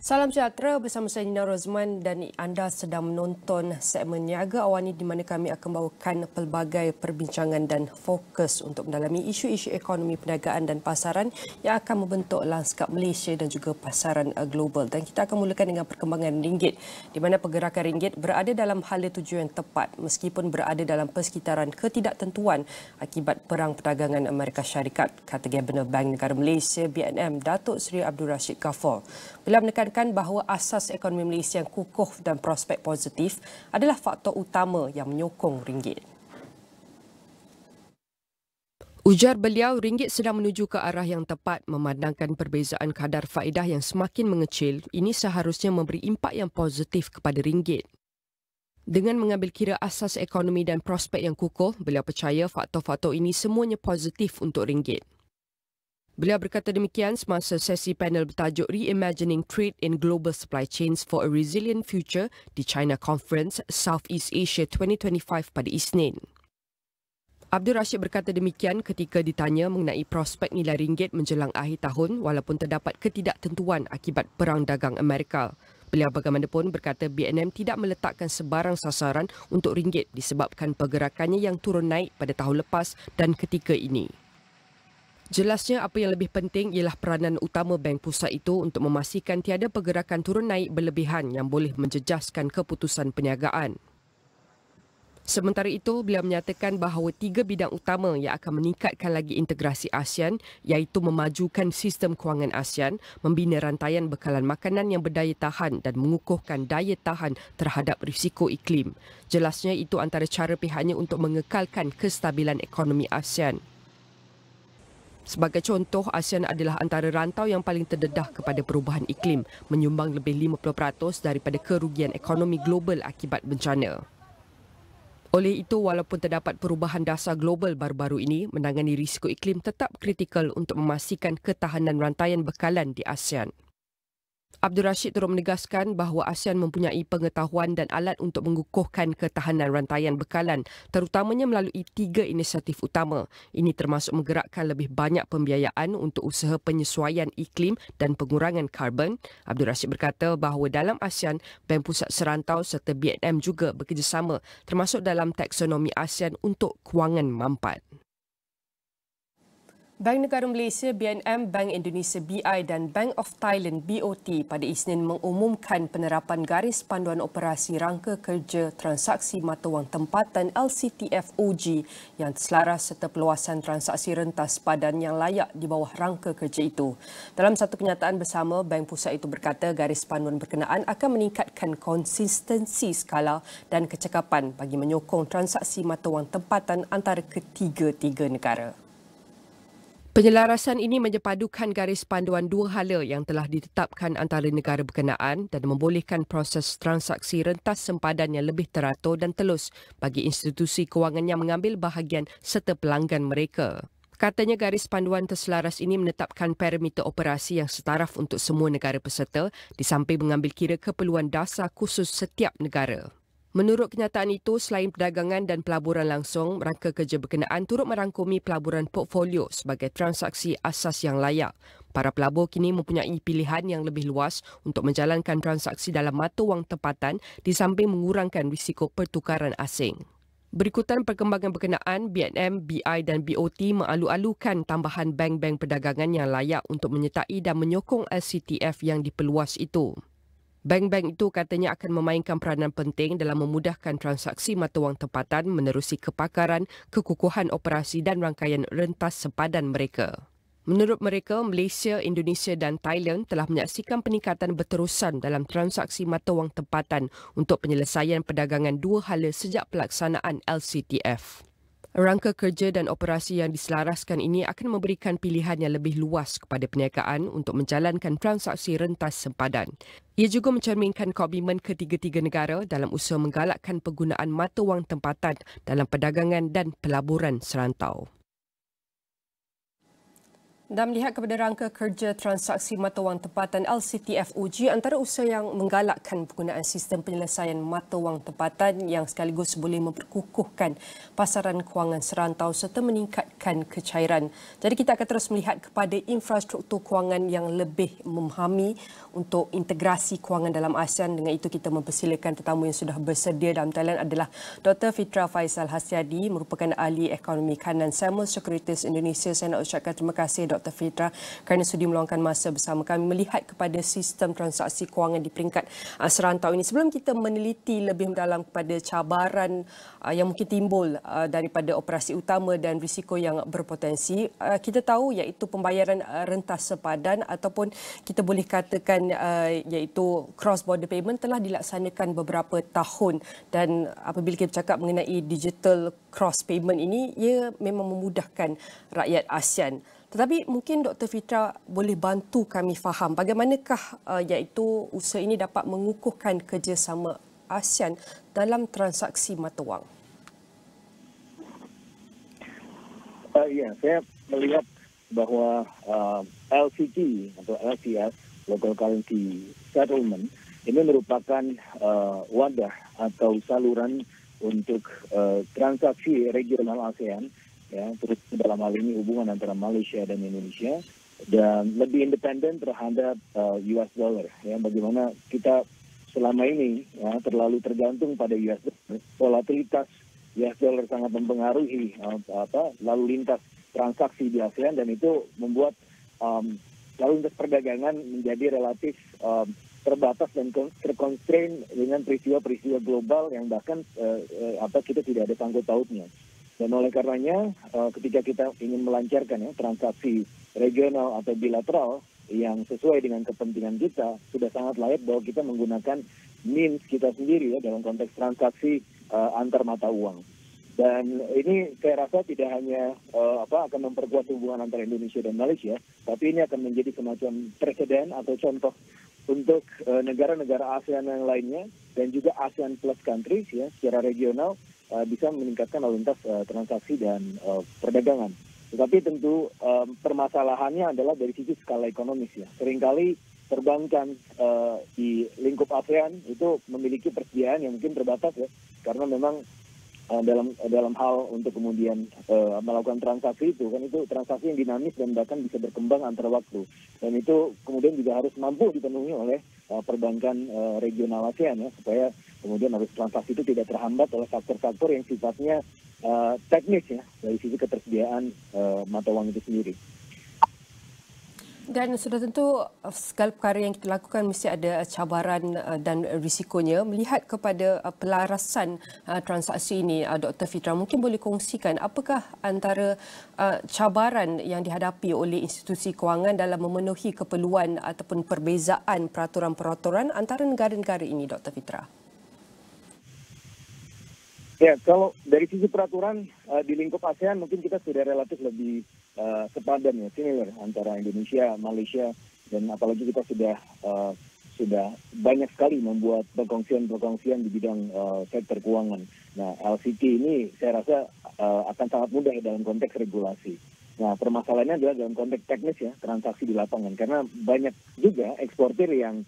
Salam sejahtera, bersama saya Nina Rozman dan anda sedang menonton segmen Niaga Awani di mana kami akan bawakan pelbagai perbincangan dan fokus untuk mendalami isu-isu ekonomi, perniagaan dan pasaran yang akan membentuk lanskap Malaysia dan juga pasaran global. Dan kita akan mulakan dengan perkembangan ringgit di mana pergerakan ringgit berada dalam hala tuju yang tepat meskipun berada dalam persekitaran ketidaktentuan akibat perang perdagangan Amerika Syarikat, kata Gabenor Bank Negara Malaysia BNM Datuk Seri Abdul Rashid Ghaffar. Beliau menekankan bahawa asas ekonomi Malaysia yang kukuh dan prospek positif adalah faktor utama yang menyokong ringgit. Ujar beliau, ringgit sedang menuju ke arah yang tepat memandangkan perbezaan kadar faedah yang semakin mengecil. Ini seharusnya memberi impak yang positif kepada ringgit. Dengan mengambil kira asas ekonomi dan prospek yang kukuh, beliau percaya faktor-faktor ini semuanya positif untuk ringgit. Beliau berkata demikian semasa sesi panel bertajuk Reimagining Trade in Global Supply Chains for a Resilient Future di China Conference Southeast Asia 2025 pada Isnin. Abdul Rashid berkata demikian ketika ditanya mengenai prospek nilai ringgit menjelang akhir tahun walaupun terdapat ketidaktentuan akibat perang dagang Amerika. Beliau bagaimanapun berkata BNM tidak meletakkan sebarang sasaran untuk ringgit disebabkan pergerakannya yang turun naik pada tahun lepas dan ketika ini. Jelasnya apa yang lebih penting ialah peranan utama Bank Pusat itu untuk memastikan tiada pergerakan turun naik berlebihan yang boleh menjejaskan keputusan perniagaan. Sementara itu, beliau menyatakan bahawa 3 bidang utama yang akan meningkatkan lagi integrasi ASEAN iaitu memajukan sistem kewangan ASEAN, membina rantaian bekalan makanan yang berdaya tahan dan mengukuhkan daya tahan terhadap risiko iklim. Jelasnya itu antara cara pihaknya untuk mengekalkan kestabilan ekonomi ASEAN. Sebagai contoh, ASEAN adalah antara rantau yang paling terdedah kepada perubahan iklim, menyumbang lebih 50% daripada kerugian ekonomi global akibat bencana. Oleh itu, walaupun terdapat perubahan dasar global baru-baru ini, menangani risiko iklim tetap kritikal untuk memastikan ketahanan rantaian bekalan di ASEAN. Abdul Rashid turut menegaskan bahawa ASEAN mempunyai pengetahuan dan alat untuk mengukuhkan ketahanan rantaian bekalan, terutamanya melalui 3 inisiatif utama. Ini termasuk menggerakkan lebih banyak pembiayaan untuk usaha penyesuaian iklim dan pengurangan karbon. Abdul Rashid berkata bahawa dalam ASEAN, Bank Pusat Serantau serta BNM juga bekerjasama termasuk dalam taksonomi ASEAN untuk kewangan mampat. Bank Negara Malaysia BNM, Bank Indonesia BI dan Bank of Thailand BOT pada Isnin mengumumkan penerapan garis panduan operasi rangka kerja transaksi mata wang tempatan LCTF OG yang selaras serta perluasan transaksi rentas sempadan yang layak di bawah rangka kerja itu. Dalam satu kenyataan bersama, Bank Pusat itu berkata garis panduan berkenaan akan meningkatkan konsistensi skala dan kecekapan bagi menyokong transaksi mata wang tempatan antara ketiga-tiga negara. Penyelarasan ini menyepadukan garis panduan 2 hala yang telah ditetapkan antara negara berkenaan dan membolehkan proses transaksi rentas sempadan yang lebih teratur dan telus bagi institusi kewangan yang mengambil bahagian serta pelanggan mereka. Katanya garis panduan terselaras ini menetapkan parameter operasi yang setaraf untuk semua negara peserta di samping mengambil kira keperluan dasar khusus setiap negara. Menurut kenyataan itu, selain perdagangan dan pelaburan langsung, rangka kerja berkenaan turut merangkumi pelaburan portfolio sebagai transaksi asas yang layak. Para pelabur kini mempunyai pilihan yang lebih luas untuk menjalankan transaksi dalam mata wang tempatan di samping mengurangkan risiko pertukaran asing. Berikutan perkembangan berkenaan, BNM, BI dan BOT mengalu-alukan tambahan bank-bank perdagangan yang layak untuk menyertai dan menyokong LCTF yang diperluas itu. Bank-bank itu katanya akan memainkan peranan penting dalam memudahkan transaksi mata wang tempatan menerusi kepakaran, kekukuhan operasi dan rangkaian rentas sempadan mereka. Menurut mereka, Malaysia, Indonesia dan Thailand telah menyaksikan peningkatan berterusan dalam transaksi mata wang tempatan untuk penyelesaian perdagangan 2 hala sejak pelaksanaan LCTF. Rangka kerja dan operasi yang diselaraskan ini akan memberikan pilihan yang lebih luas kepada perniagaan untuk menjalankan transaksi rentas sempadan. Ia juga mencerminkan komitmen ketiga-tiga negara dalam usaha menggalakkan penggunaan mata wang tempatan dalam perdagangan dan pelaburan serantau. Dan melihat kepada rangka kerja transaksi mata wang tempatan LCTF OG, antara usaha yang menggalakkan penggunaan sistem penyelesaian mata wang tempatan yang sekaligus boleh memperkukuhkan pasaran kewangan serantau serta meningkatkan kecairan. Jadi kita akan terus melihat kepada infrastruktur kewangan yang lebih memahami untuk integrasi kewangan dalam ASEAN. Dengan itu kita mempersilakan tetamu yang sudah bersedia dalam talian adalah Dr. Fitra Faisal Hasyadi, merupakan ahli ekonomi kanan Samuel Securities Indonesia. Saya nak ucapkan terima kasih Dr. Fitra kerana sudi meluangkan masa bersama kami melihat kepada sistem transaksi kewangan di peringkat serantau ini. Sebelum kita meneliti lebih mendalam kepada cabaran yang mungkin timbul daripada operasi utama dan risiko yang berpotensi, kita tahu iaitu pembayaran rentas sempadan ataupun kita boleh katakan iaitu cross border payment telah dilaksanakan beberapa tahun, dan apabila kita bercakap mengenai digital cross payment ini, ia memang memudahkan rakyat ASEAN. Tetapi mungkin Dr. Fitra boleh bantu kami faham bagaimanakah iaitu usaha ini dapat mengukuhkan kerjasama ASEAN dalam transaksi mata wang. Ya, saya melihat bahwa LCT atau LCS, Local Currency Settlement, ini merupakan wadah atau saluran untuk transaksi regional ASEAN, ya, terus dalam hal ini hubungan antara Malaysia dan Indonesia, dan lebih independen terhadap US dollar. Ya, bagaimana kita selama ini ya, terlalu tergantung pada US dollar, volatilitas US dollar sangat mempengaruhi lalu lintas transaksi di ASEAN, dan itu membuat lalu lintas perdagangan menjadi relatif terbatas dan terconstrain dengan peristiwa-peristiwa global yang bahkan kita tidak ada sangkut pautnya. Dan oleh karenanya ketika kita ingin melancarkan ya, transaksi regional atau bilateral yang sesuai dengan kepentingan kita, sudah sangat layak bahwa kita menggunakan means kita sendiri ya, dalam konteks transaksi antar mata uang. Dan ini saya rasa tidak hanya akan memperkuat hubungan antara Indonesia dan Malaysia, tapi ini akan menjadi semacam preseden atau contoh untuk negara-negara ASEAN yang lainnya dan juga ASEAN plus countries ya, secara regional bisa meningkatkan lalu lintas transaksi dan perdagangan. Tetapi tentu permasalahannya adalah dari sisi skala ekonomis ya. Seringkali perbankan di lingkup ASEAN itu memiliki persediaan yang mungkin terbatas ya, karena memang dalam hal untuk kemudian melakukan transaksi itu kan, itu transaksi yang dinamis dan bahkan bisa berkembang antar waktu, dan itu kemudian juga harus mampu dipenuhi oleh perbankan regional ASEAN ya, supaya kemudian harus transaksi itu tidak terhambat oleh faktor-faktor yang sifatnya teknis ya, dari sisi ketersediaan mata uang itu sendiri. Dan sudah tentu segala perkara yang kita lakukan mesti ada cabaran dan risikonya. Melihat kepada pelarasan transaksi ini, Dr. Fitra, mungkin boleh kongsikan apakah antara cabaran yang dihadapi oleh institusi kewangan dalam memenuhi keperluan ataupun perbezaan peraturan-peraturan antara negara-negara ini, Dr. Fitra? Ya, kalau dari sisi peraturan di lingkup ASEAN mungkin kita sudah relatif lebih sepadan ya, similar antara Indonesia, Malaysia, dan apalagi kita sudah banyak sekali membuat perkongsian di bidang sektor keuangan. Nah, LCT ini saya rasa akan sangat mudah dalam konteks regulasi. Nah, permasalahannya adalah dalam konteks teknis ya, transaksi di lapangan, karena banyak juga eksportir yang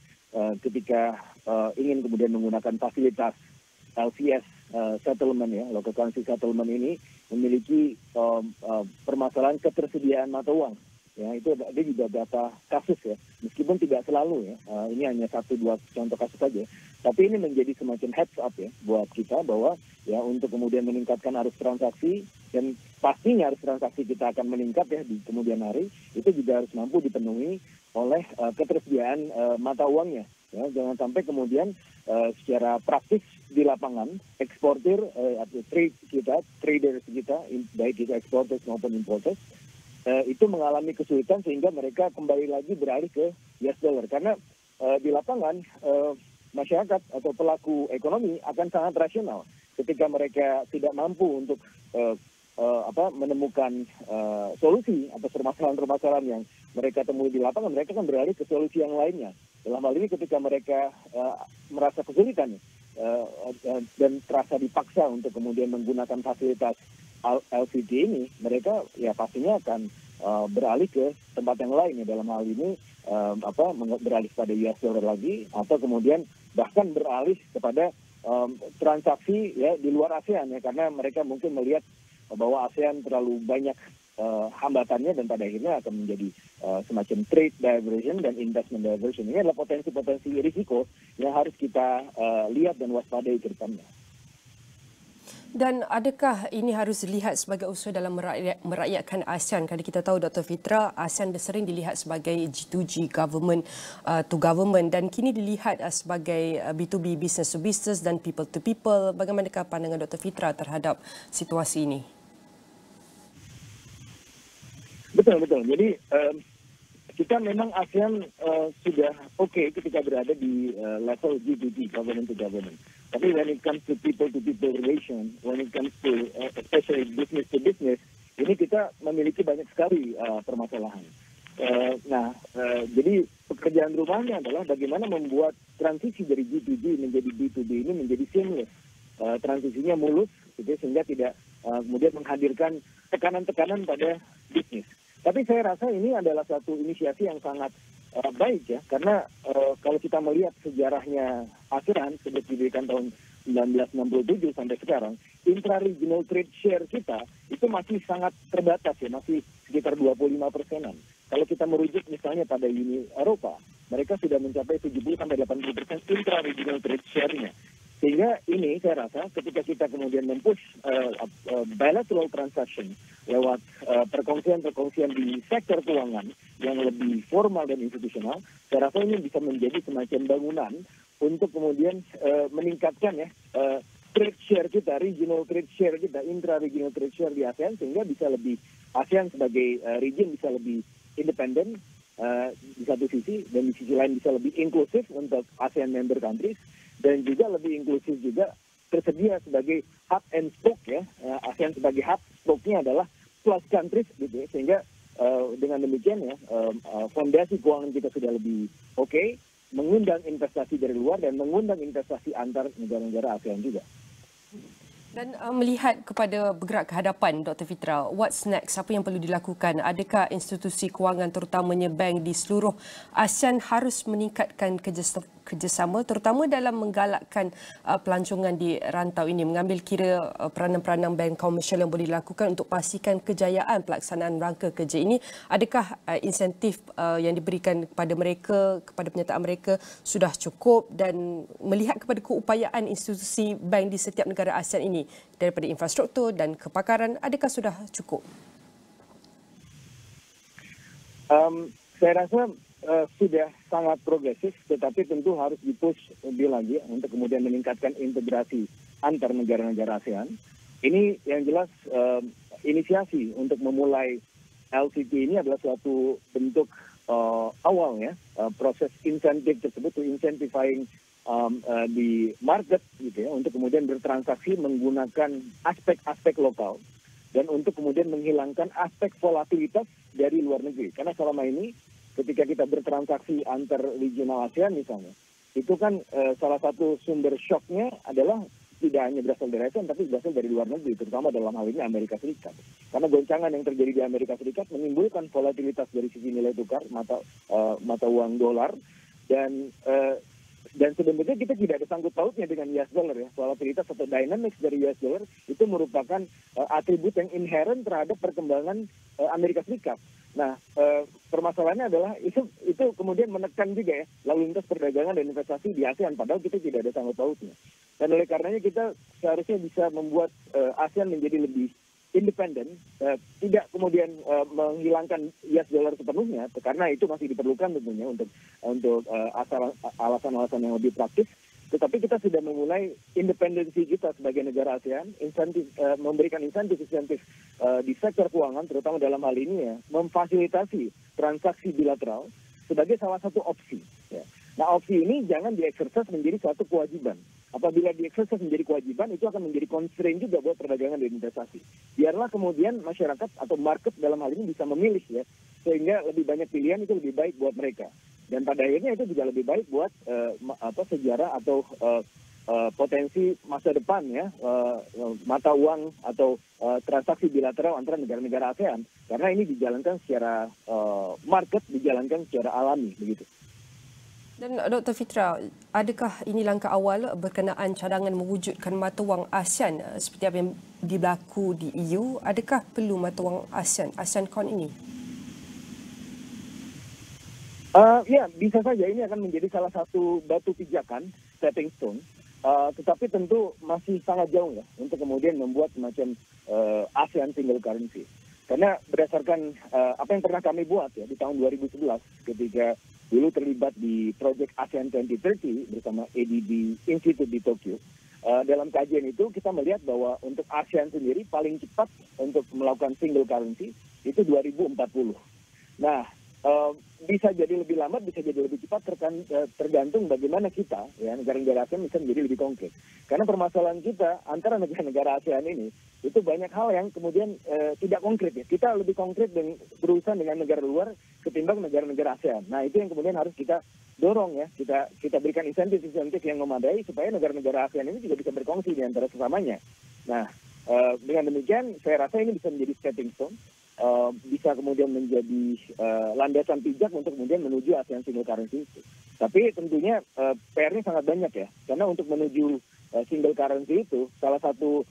ketika ingin kemudian menggunakan fasilitas LCS settlement ya, local currency settlement ini memiliki permasalahan ketersediaan mata uang. Ya, itu ada juga beberapa kasus ya, meskipun tidak selalu ya, ini hanya 1-2 contoh kasus saja, tapi ini menjadi semacam heads up ya buat kita bahwa ya untuk kemudian meningkatkan arus transaksi, dan pastinya arus transaksi kita akan meningkat ya di kemudian hari, itu juga harus mampu dipenuhi oleh ketersediaan mata uangnya. Ya, jangan sampai kemudian secara praktis di lapangan eksportir atau traders kita, baik itu eksportir maupun importer, itu mengalami kesulitan sehingga mereka kembali lagi beralih ke US dollar, karena di lapangan masyarakat atau pelaku ekonomi akan sangat rasional ketika mereka tidak mampu untuk menemukan solusi atas permasalahan-permasalahan yang mereka temui di lapangan. Mereka akan beralih ke solusi yang lainnya. Dalam hal ini ketika mereka merasa kesulitan dan terasa dipaksa untuk kemudian menggunakan fasilitas LCT ini, mereka ya pastinya akan beralih ke tempat yang lain ya, dalam hal ini beralih pada US dollar lagi, atau kemudian bahkan beralih kepada transaksi ya di luar ASEAN ya, karena mereka mungkin melihat bahwa ASEAN terlalu banyak hambatannya dan pada akhirnya akan menjadi semacam trade diversion dan investment diversion. Ini adalah potensi-potensi risiko yang harus kita lihat dan waspadai ke depannya. Dan adakah ini harus dilihat sebagai usaha dalam merakyatkan ASEAN? Kalau kita tahu Dr. Fitra, ASEAN sering dilihat sebagai G2G, government to government, dan kini dilihat sebagai B2B, business to business dan people to people. Bagaimanakah pandangan Dr. Fitra terhadap situasi ini? Betul. Jadi kita memang ASEAN sudah oke ketika berada di level G2G, government to government. Tapi when it comes to people relation, when it comes to especially business to business, ini kita memiliki banyak sekali permasalahan. Jadi pekerjaan rumahnya adalah bagaimana membuat transisi dari G2G menjadi B2B ini menjadi seamless. Transisinya mulus, gitu, sehingga tidak kemudian menghadirkan tekanan-tekanan pada bisnis. Tapi saya rasa ini adalah satu inisiasi yang sangat baik ya, karena kalau kita melihat sejarahnya ASEAN sejak didirikan tahun 1967 sampai sekarang, intra-regional trade share kita itu masih sangat terbatas ya, masih sekitar 25%-an. Kalau kita merujuk misalnya pada Uni Eropa, mereka sudah mencapai 70-80% intra-regional trade share-nya. Sehingga ini saya rasa ketika kita kemudian mempush bilateral transaction lewat perkongsian-perkongsian di sektor keuangan yang lebih formal dan institusional, saya rasa ini bisa menjadi semacam bangunan untuk kemudian meningkatkan ya trade share kita, regional trade share kita, intra-regional trade share di ASEAN, sehingga bisa lebih ASEAN sebagai region bisa lebih independen di satu sisi, dan di sisi lain bisa lebih inklusif untuk ASEAN member countries, dan juga lebih inklusif juga tersedia sebagai hub and spoke ya. ASEAN sebagai hub, spoke-nya adalah plus countries gitu ya, sehingga dengan demikian ya fondasi keuangan kita sudah lebih oke, mengundang investasi dari luar dan mengundang investasi antar negara-negara ASEAN juga. Dan melihat kepada bergerak ke hadapan, Dr. Fitra, what's next? Apa yang perlu dilakukan? Adakah institusi kewangan terutamanya bank di seluruh ASEAN harus meningkatkan kerjasama terutama dalam menggalakkan pelancongan di rantau ini, mengambil kira peranan-peranan bank komersial yang boleh dilakukan untuk pastikan kejayaan pelaksanaan rangka kerja ini? Adakah insentif yang diberikan kepada mereka, kepada penyertaan mereka sudah cukup, dan melihat kepada keupayaan institusi bank di setiap negara ASEAN ini daripada infrastruktur dan kepakaran, adakah sudah cukup? Saya rasa sudah sangat progresif, tetapi tentu harus dipush lebih lagi untuk kemudian meningkatkan integrasi antar negara-negara ASEAN. Ini yang jelas inisiasi untuk memulai LCT ini adalah suatu bentuk awal ya, proses insentif tersebut, to incentivizing di market gitu ya, untuk kemudian bertransaksi menggunakan aspek-aspek lokal dan untuk kemudian menghilangkan aspek volatilitas dari luar negeri. Karena selama ini ketika kita bertransaksi antar regional ASEAN misalnya, itu kan salah satu sumber shocknya adalah tidak hanya berasal dari ASEAN, tapi berasal dari luar negeri, terutama dalam hal ini Amerika Serikat. Karena goncangan yang terjadi di Amerika Serikat menimbulkan volatilitas dari sisi nilai tukar mata uang dolar, dan sebenarnya kita tidak ada sangkut pautnya dengan US dollar ya. Volatilitas atau dynamics dari US dollar itu merupakan atribut yang inherent terhadap perkembangan Amerika Serikat. Nah, permasalahannya adalah itu kemudian menekan juga ya lalu lintas perdagangan dan investasi di ASEAN, padahal kita tidak ada sangkut pautnya. Dan oleh karenanya kita seharusnya bisa membuat ASEAN menjadi lebih independen, tidak kemudian menghilangkan US dollar sepenuhnya, karena itu masih diperlukan tentunya untuk alasan-alasan yang lebih praktis. Tetapi kita sudah memulai independensi kita sebagai negara ASEAN, memberikan insentif di sektor keuangan, terutama dalam hal ini ya, memfasilitasi transaksi bilateral sebagai salah satu opsi. Ya. Nah, opsi ini jangan dieksersis menjadi suatu kewajiban. Apabila dieksersis menjadi kewajiban, itu akan menjadi constraint juga buat perdagangan dan investasi. Biarlah kemudian masyarakat atau market dalam hal ini bisa memilih ya, sehingga lebih banyak pilihan itu lebih baik buat mereka. Dan pada akhirnya itu juga lebih baik buat sejarah atau potensi masa depan ya mata uang atau transaksi bilateral antara negara-negara ASEAN, karena ini dijalankan secara market, dijalankan secara alami begitu. Dan Dr. Fitra, adakah ini langkah awal berkenaan cadangan mewujudkan mata wang ASEAN seperti apa yang berlaku di EU? Adakah perlu mata wang ASEAN Con ini? Ya, bisa saja ini akan menjadi salah satu batu pijakan, stepping stone. Tetapi tentu masih sangat jauh ya untuk kemudian membuat semacam ASEAN single currency. Karena berdasarkan apa yang pernah kami buat ya di tahun 2011 ketika dulu terlibat di Project ASEAN 2030 bersama ADB Institute di Tokyo. Dalam kajian itu kita melihat bahwa untuk ASEAN sendiri paling cepat untuk melakukan single currency itu 2040. Nah, bisa jadi lebih lambat, bisa jadi lebih cepat, tergantung bagaimana kita, ya negara-negara ASEAN bisa menjadi lebih konkret. Karena permasalahan kita antara negara-negara ASEAN ini itu banyak hal yang kemudian tidak konkret ya. Kita lebih konkret dan berurusan dengan negara luar ketimbang negara-negara ASEAN. Nah itu yang kemudian harus kita dorong ya, kita berikan insentif-insentif yang memadai supaya negara-negara ASEAN ini juga bisa berkongsi di antara sesamanya. Nah dengan demikian saya rasa ini bisa menjadi stepping stone. Bisa kemudian menjadi landasan pijak untuk kemudian menuju ASEAN single currency itu. Tapi tentunya PR-nya sangat banyak ya, karena untuk menuju single currency itu salah satu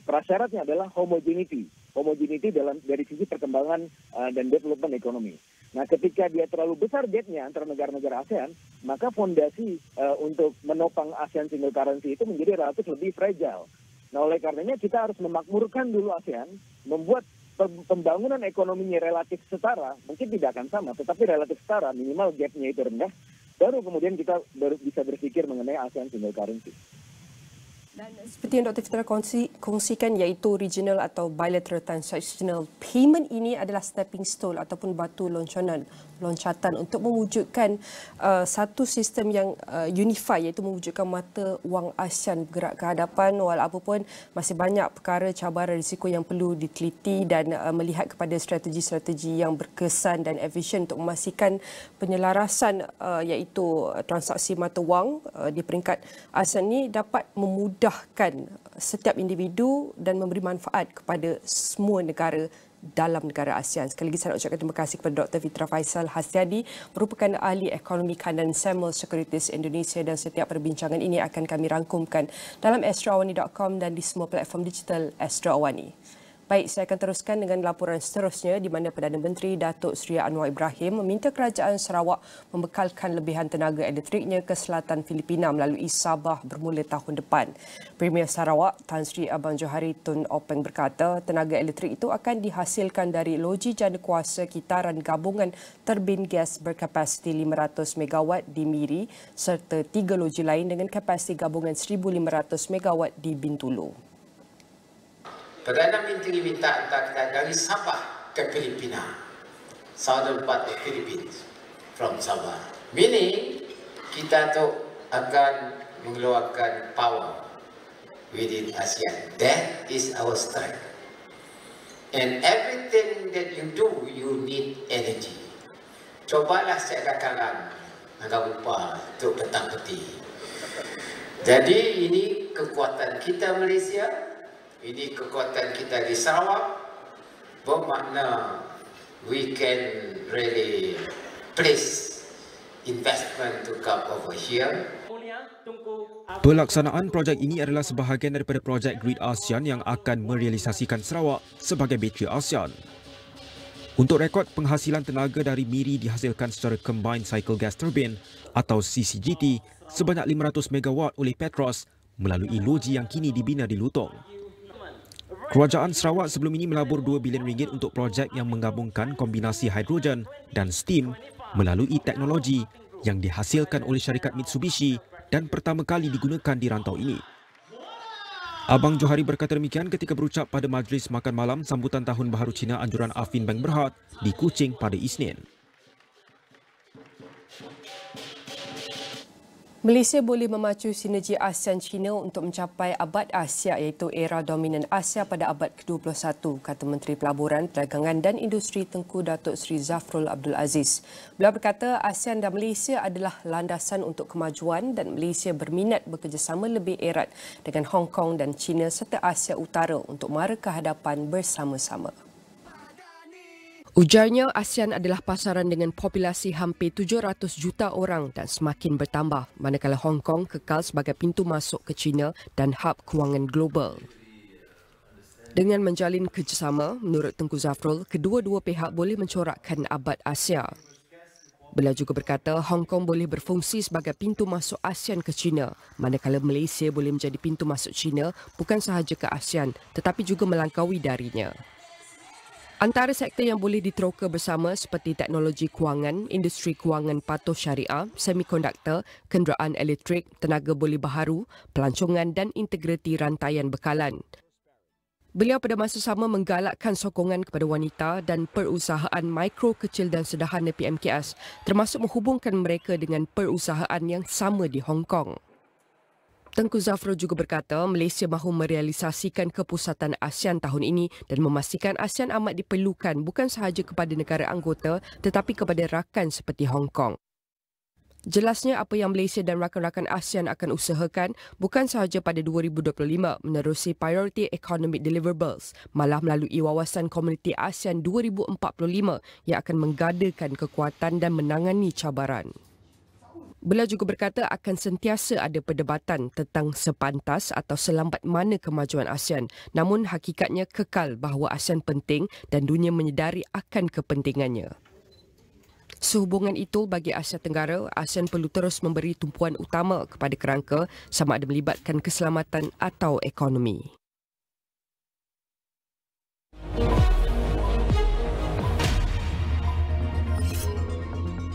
prasyaratnya adalah homogeneity dari sisi perkembangan dan development ekonomi. Nah, ketika dia terlalu besar gap-nya antara negara-negara ASEAN, maka fondasi untuk menopang ASEAN single currency itu menjadi relatif lebih fragile. Nah, oleh karenanya kita harus memakmurkan dulu ASEAN, membuat pembangunan ekonominya relatif setara, mungkin tidak akan sama, tetapi relatif setara, minimal gap-nya itu rendah, baru kemudian kita bisa berpikir mengenai ASEAN single currency. Dan seperti yang Dr. Fitra kongsikan, iaitu regional atau bilateral transactional payment ini adalah stepping stone ataupun batu loncatan untuk mewujudkan satu sistem yang unify, iaitu mewujudkan mata wang ASEAN bergerak ke hadapan. Walaupun masih banyak perkara, cabaran, risiko yang perlu diteliti dan melihat kepada strategi-strategi yang berkesan dan efisien untuk memastikan penyelarasan iaitu transaksi mata wang di peringkat ASEAN ini dapat memudahkan setiap individu dan memberi manfaat kepada semua negara dalam negara ASEAN. Sekali lagi saya nak ucapkan terima kasih kepada Dr. Fitra Faisal Hasyadi, merupakan ahli ekonomi kandang Samuel Securities Indonesia, dan setiap perbincangan ini akan kami rangkumkan dalam astroawani.com dan di semua platform digital Astro Awani. Baik, saya akan teruskan dengan laporan seterusnya di mana Perdana Menteri Datuk Seri Anwar Ibrahim meminta kerajaan Sarawak membekalkan lebihan tenaga elektriknya ke selatan Filipina melalui Sabah bermula tahun depan. Premier Sarawak Tan Sri Abang Johari Tun Openg berkata tenaga elektrik itu akan dihasilkan dari loji jana kuasa kitaran gabungan turbin gas berkapasiti 500 MW di Miri serta 3 loji lain dengan kapasiti gabungan 1,500 MW di Bintulu. Perdana Menteri minta hantar kita dari Sabah ke Filipina, southern part of Philippines, from Sabah. Meaning, kita tu akan mengeluarkan power within ASEAN. That is our strength. And everything that you do, you need energy. Cobalah sekarang agak lupa untuk petang peti. Jadi ini kekuatan kita Malaysia. Ini kekuatan kita di Sarawak, bermakna we can really place investment to come over here. Pelaksanaan projek ini adalah sebahagian daripada projek Grid ASEAN yang akan merealisasikan Sarawak sebagai bateri ASEAN. Untuk rekod, penghasilan tenaga dari Miri dihasilkan secara Combined Cycle Gas Turbine atau CCGT sebanyak 500 MW oleh Petros melalui loji yang kini dibina di Lutong. Kerajaan Sarawak sebelum ini melabur RM2 bilion untuk projek yang menggabungkan kombinasi hidrogen dan steam melalui teknologi yang dihasilkan oleh syarikat Mitsubishi dan pertama kali digunakan di rantau ini. Abang Johari berkata demikian ketika berucap pada majlis makan malam sambutan Tahun Baharu Cina anjuran Afin Bank Berhad di Kuching pada Isnin. Malaysia boleh memacu sinergi ASEAN-China untuk mencapai abad Asia iaitu era dominan Asia pada abad ke-21, kata Menteri Pelaburan, Perdagangan dan Industri Tengku Datuk Seri Zafrul Abdul Aziz. Beliau berkata ASEAN dan Malaysia adalah landasan untuk kemajuan dan Malaysia berminat bekerjasama lebih erat dengan Hong Kong dan China serta Asia Utara untuk mara ke hadapan bersama-sama. Ujarnya ASEAN adalah pasaran dengan populasi hampir 700 juta orang dan semakin bertambah, manakala Hong Kong kekal sebagai pintu masuk ke China dan hub kewangan global. Dengan menjalin kerjasama, menurut Tengku Zafrul, kedua-dua pihak boleh mencorakkan abad Asia. Beliau juga berkata Hong Kong boleh berfungsi sebagai pintu masuk ASEAN ke China, manakala Malaysia boleh menjadi pintu masuk China bukan sahaja ke ASEAN tetapi juga melangkaui darinya. Antara sektor yang boleh diteroka bersama seperti teknologi kewangan, industri kewangan patuh syariah, semikonduktor, kenderaan elektrik, tenaga boleh baharu, pelancongan dan integriti rantaian bekalan. Beliau pada masa sama menggalakkan sokongan kepada wanita dan perusahaan mikro, kecil dan sederhana PMKS termasuk menghubungkan mereka dengan perusahaan yang sama di Hong Kong. Tengku Zafrul juga berkata Malaysia mahu merealisasikan kepusatan ASEAN tahun ini dan memastikan ASEAN amat diperlukan bukan sahaja kepada negara anggota tetapi kepada rakan seperti Hong Kong. Jelasnya apa yang Malaysia dan rakan-rakan ASEAN akan usahakan bukan sahaja pada 2025 menerusi Priority Economic Deliverables, malah melalui wawasan Komuniti ASEAN 2045 yang akan menggadakan kekuatan dan menangani cabaran. Beliau juga berkata akan sentiasa ada perdebatan tentang sepantas atau selambat mana kemajuan ASEAN, namun hakikatnya kekal bahawa ASEAN penting dan dunia menyedari akan kepentingannya. Sehubungan itu, bagi Asia Tenggara, ASEAN perlu terus memberi tumpuan utama kepada kerangka sama ada melibatkan keselamatan atau ekonomi.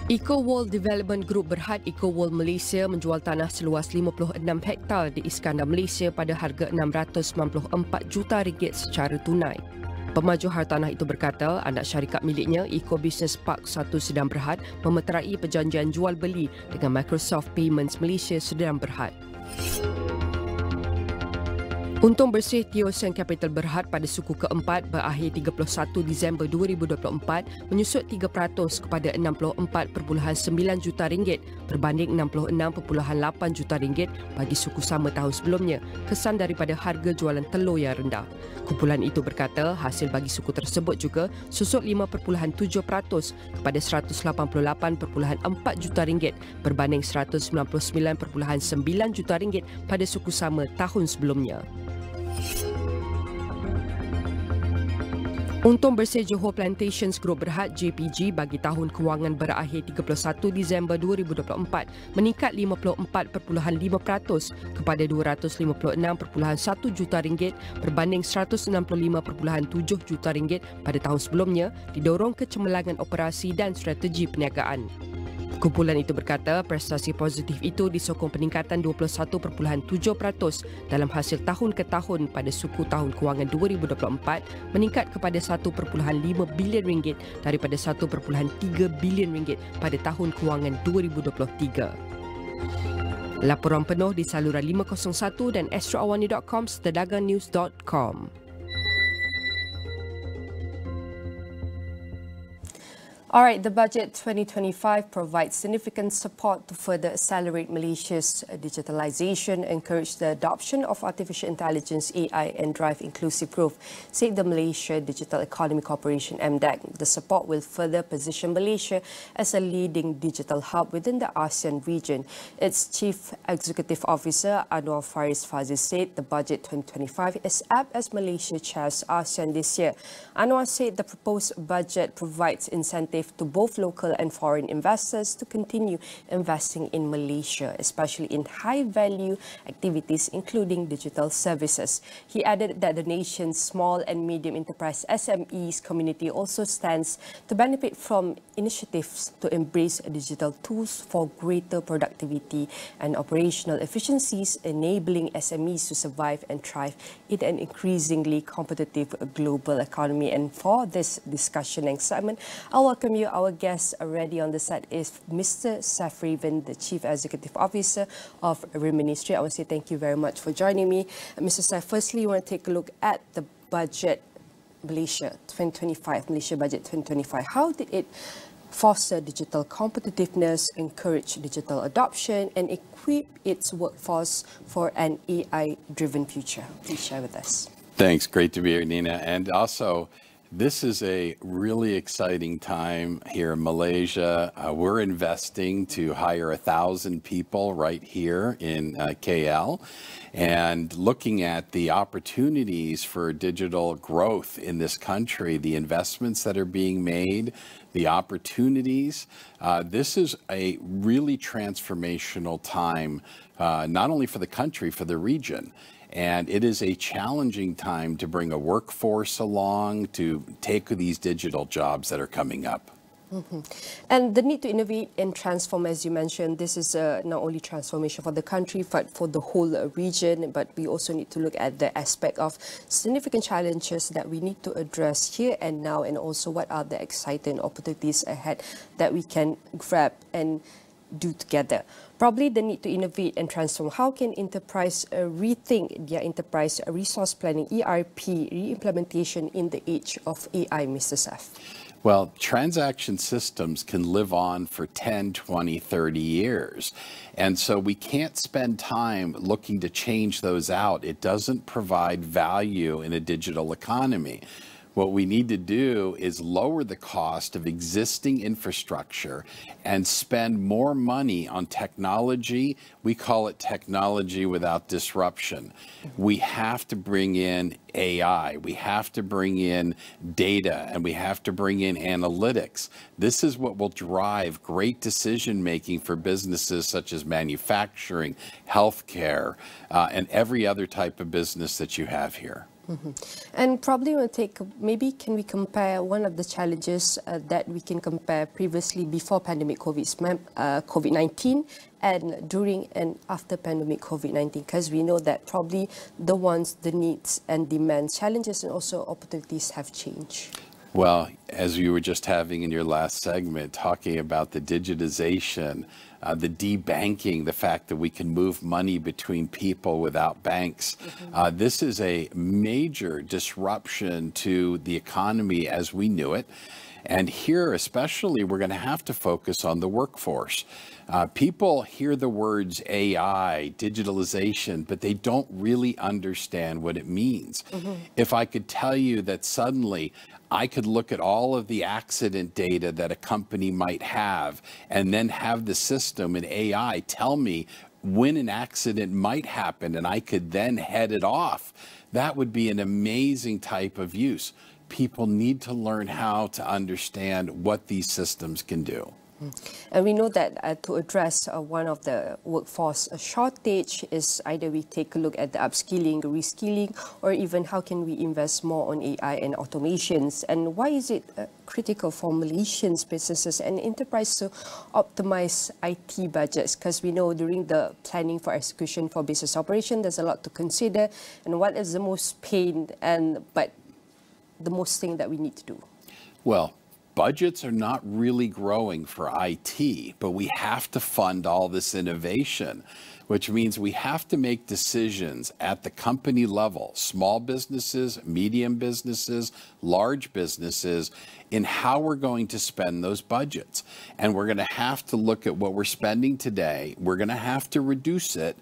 Eco World Development Group berhad Eco World Malaysia menjual tanah seluas 56 hektar di Iskandar Malaysia pada harga RM694 juta secara tunai. Pemaju hartanah itu berkata anak syarikat miliknya Eco Business Park 1 sedang berhad memeterai perjanjian jual beli dengan Microsoft Payments Malaysia sedang berhad. Untung bersih Teosen Capital berhad pada suku keempat berakhir 31 Disember 2024 menyusut 3% kepada RM64.9 juta berbanding RM66.8 juta bagi suku sama tahun sebelumnya, kesan daripada harga jualan telur yang rendah. Kumpulan itu berkata hasil bagi suku tersebut juga susut 5.7% kepada RM188.4 juta berbanding RM199.9 juta pada suku sama tahun sebelumnya. Untung bersih Johor Plantations Group berhad JPG bagi tahun kewangan berakhir 31 Disember 2024 meningkat 54.5% kepada RM256.1 juta berbanding RM165.7 juta pada tahun sebelumnya didorong kecemerlangan operasi dan strategi perniagaan. Kumpulan itu berkata prestasi positif itu disokong peningkatan 21.7% dalam hasil tahun ke tahun pada suku tahun kewangan 2024 meningkat kepada RM1.5 bilion daripada RM1.3 bilion pada tahun kewangan 2023. Laporan penuh di saluran 501 dan astroawani.com serta dagangnews.com. Alright, the budget 2025 provides significant support to further accelerate Malaysia's digitalization, encourage the adoption of artificial intelligence, AI and drive inclusive growth, said the Malaysia Digital Economy Corporation MDEC. The support will further position Malaysia as a leading digital hub within the ASEAN region. Its Chief Executive Officer Anwar Faris Fazil said the budget 2025 is apt as Malaysia chairs ASEAN this year. Anwar said the proposed budget provides incentive to both local and foreign investors to continue investing in Malaysia, especially in high-value activities including digital services. He added that the nation's small and medium enterprise SMEs community also stands to benefit from initiatives to embrace digital tools for greater productivity and operational efficiencies, enabling SMEs to survive and thrive in an increasingly competitive global economy. And for this discussion and segment, I welcome from you. Our guest already on the set is Mr. Safri Bin, the Chief Executive Officer of Ministry. I want to say thank you very much for joining me. Mr. Saf, firstly, you want to take a look at the budget Malaysia 2025, Malaysia Budget 2025. How did it foster digital competitiveness, encourage digital adoption, and equip its workforce for an AI-driven future? Please share with us. Thanks. Great to be here, Nina. And also, this is a really exciting time here in Malaysia. We're investing to hire 1,000 people right here in KL, and looking at the opportunities for digital growth in this country, the investments that are being made, the opportunities. This is a really transformational time, not only for the country, for the region. And it is a challenging time to bring a workforce along to take these digital jobs that are coming up. And the need to innovate and transform, as you mentioned, this is not only transformation for the country, but for the whole region. But we also need to look at the aspect of significant challenges that we need to address here and now, and also what are the exciting opportunities ahead that we can grab and do together. Probably the need to innovate and transform. How can enterprise rethink their enterprise resource planning, ERP, re-implementation in the age of AI, Mr. Saf? Well, transaction systems can live on for 10, 20, 30 years. And so we can't spend time looking to change those out. It doesn't provide value in a digital economy. What we need to do is lower the cost of existing infrastructure and spend more money on technology. We call it technology without disruption. We have to bring in AI, we have to bring in data, and we have to bring in analytics. This is what will drive great decision making for businesses such as manufacturing, healthcare, and every other type of business that you have here. And probably we'll take, maybe can we compare one of the challenges that we can compare previously before pandemic COVID-19 and during and after pandemic COVID-19, because we know that probably the wants, the needs and demands, challenges and also opportunities have changed. Well, as you were just having in your last segment, talking about the digitization, the debanking, the fact that we can move money between people without banks. This is a major disruption to the economy as we knew it. And here especially, we're going to have to focus on the workforce. People hear the words AI, digitalization, but they don't really understand what it means. If I could tell you that suddenly I could look at all of the accident data that a company might have and then have the system and AI tell me when an accident might happen and I could then head it off, that would be an amazing type of use. People need to learn how to understand what these systems can do. And we know that to address one of the workforce shortage is either we take a look at the upskilling, reskilling, or even how can we invest more on AI and automations. And why is it critical for Malaysian businesses and enterprise to optimize IT budgets? Because we know during the planning for execution for business operation, there's a lot to consider. And what is the most pain but the most thing that we need to do? Well, budgets are not really growing for IT, but we have to fund all this innovation, which means we have to make decisions at the company level, small businesses, medium businesses, large businesses, in how we're going to spend those budgets. And we're going to have to look at what we're spending today. We're going to have to reduce it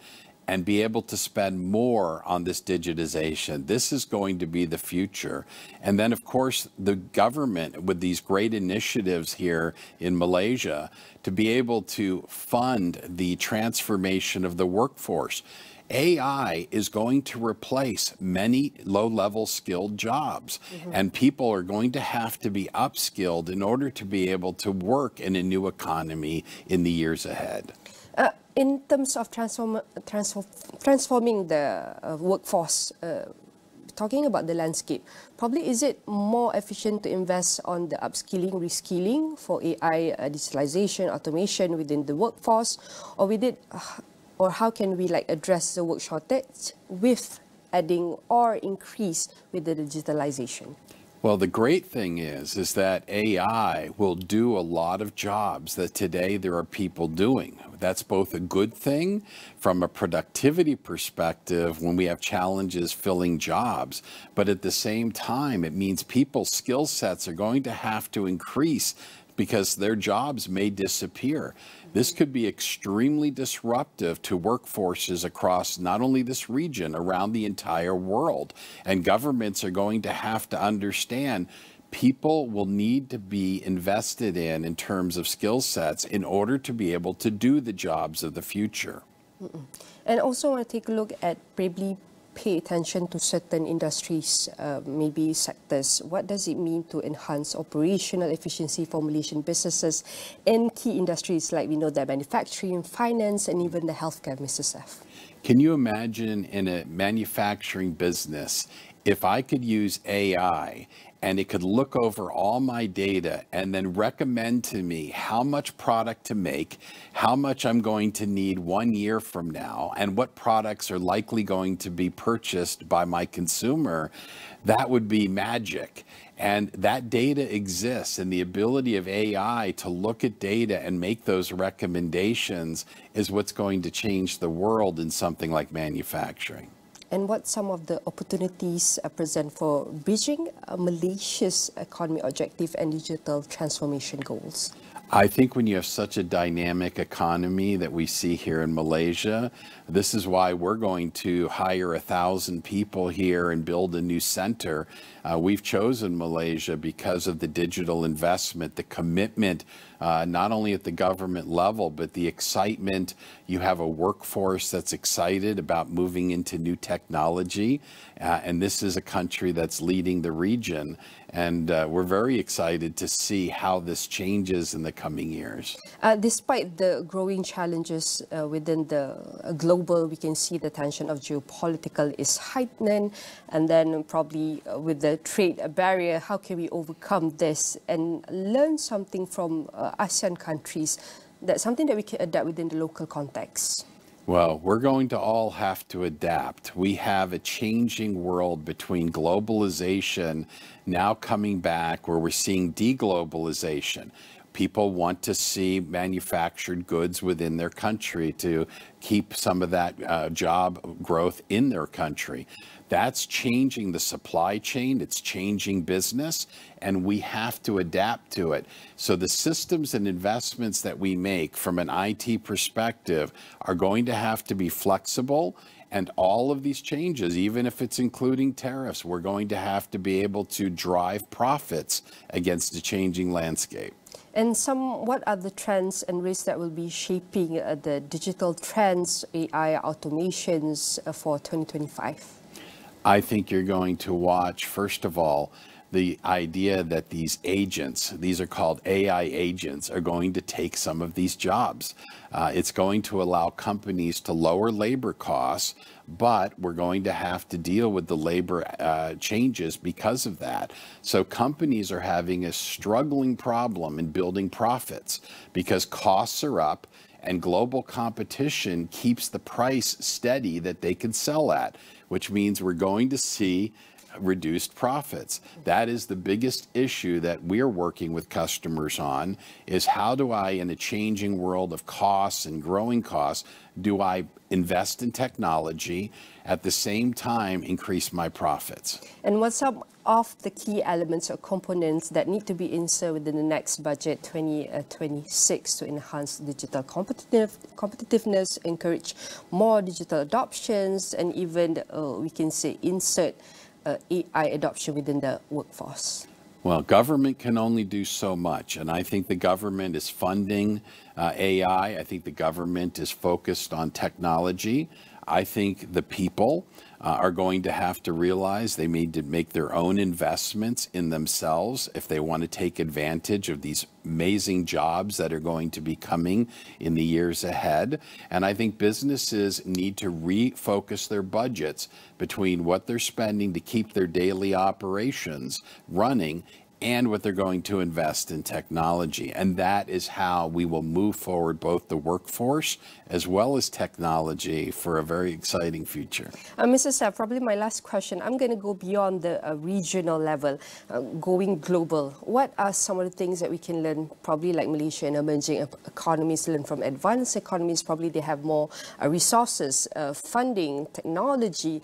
and be able to spend more on this digitization. This is going to be the future. And then, of course, the government with these great initiatives here in Malaysia to be able to fund the transformation of the workforce. AI is going to replace many low-level skilled jobs, and people are going to have to be upskilled in order to be able to work in a new economy in the years ahead. In terms of transforming the workforce, talking about the landscape, probably is it more efficient to invest on the upskilling, reskilling for AI, digitalization, automation within the workforce, or how can we address the work shortage with adding or increase with the digitalization? Well, the great thing is that AI will do a lot of jobs that today there are people doing. That's both a good thing from a productivity perspective when we have challenges filling jobs, but at the same time, it means people's skill sets are going to have to increase because their jobs may disappear. This could be extremely disruptive to workforces across not only this region, around the entire world. And governments are going to have to understand people will need to be invested in terms of skill sets in order to be able to do the jobs of the future. And also I want to take a look at probably pay attention to certain industries, maybe sectors. What does it mean to enhance operational efficiency for Malaysian businesses in key industries like we know the manufacturing, finance, and even the healthcare, Mr. Seth? Can you imagine in a manufacturing business if I could use AI and it could look over all my data and then recommend to me how much product to make, how much I'm going to need 1 year from now, and what products are likely going to be purchased by my consumer? That would be magic. And that data exists, and the ability of AI to look at data and make those recommendations is what's going to change the world in something like manufacturing. And what some of the opportunities present for bridging Malaysia's economic objective and digital transformation goals? I think when you have such a dynamic economy that we see here in Malaysia, this is why we're going to hire 1,000 people here and build a new center. We've chosen Malaysia because of the digital investment, the commitment, not only at the government level, but the excitement. You have a workforce that's excited about moving into new technology. And this is a country that's leading the region. And we're very excited to see how this changes in the coming years. Despite the growing challenges within the global, we can see the tension of geopolitical is heightened. And then probably with the trade barrier, how can we overcome this and learn something from ASEAN countries? That's something that we can adapt within the local context. Well, we're going to all have to adapt. We have a changing world between globalization now coming back, where we're seeing deglobalization. People want to see manufactured goods within their country to keep some of that job growth in their country. That's changing the supply chain, it's changing business, and we have to adapt to it. So the systems and investments that we make from an IT perspective are going to have to be flexible, and all of these changes, even if it's including tariffs, we're going to have to be able to drive profits against the changing landscape. And what are the trends and risks that will be shaping the digital trends, AI, automations for 2025? I think you're going to watch, first of all, the idea that these agents, these are called AI agents, are going to take some of these jobs. It's going to allow companies to lower labor costs, but we're going to have to deal with the labor changes because of that. So companies are having a struggling problem in building profits because costs are up and global competition keeps the price steady that they can sell at, which means we're going to see reduced profits. That is the biggest issue that we're working with customers on, is how do I, in a changing world of costs and growing costs, do I invest in technology, at the same time increase my profits? And what's some of the key elements or components that need to be inserted within the next budget 2026 to enhance digital competitiveness, encourage more digital adoptions, and even we can say insert AI adoption within the workforce? Well, government can only do so much, and I think the government is funding AI. I think the government is focused on technology. I think the people are going to have to realize they need to make their own investments in themselves if they want to take advantage of these amazing jobs that are going to be coming in the years ahead. And I think businesses need to refocus their budgets between what they're spending to keep their daily operations running and what they're going to invest in technology. And that is how we will move forward both the workforce as well as technology for a very exciting future. Mr. Seth, probably my last question. I'm going to go beyond the regional level, going global. What are some of the things that we can learn, probably like Malaysia and emerging economies learn from advanced economies? Probably they have more resources, funding, technology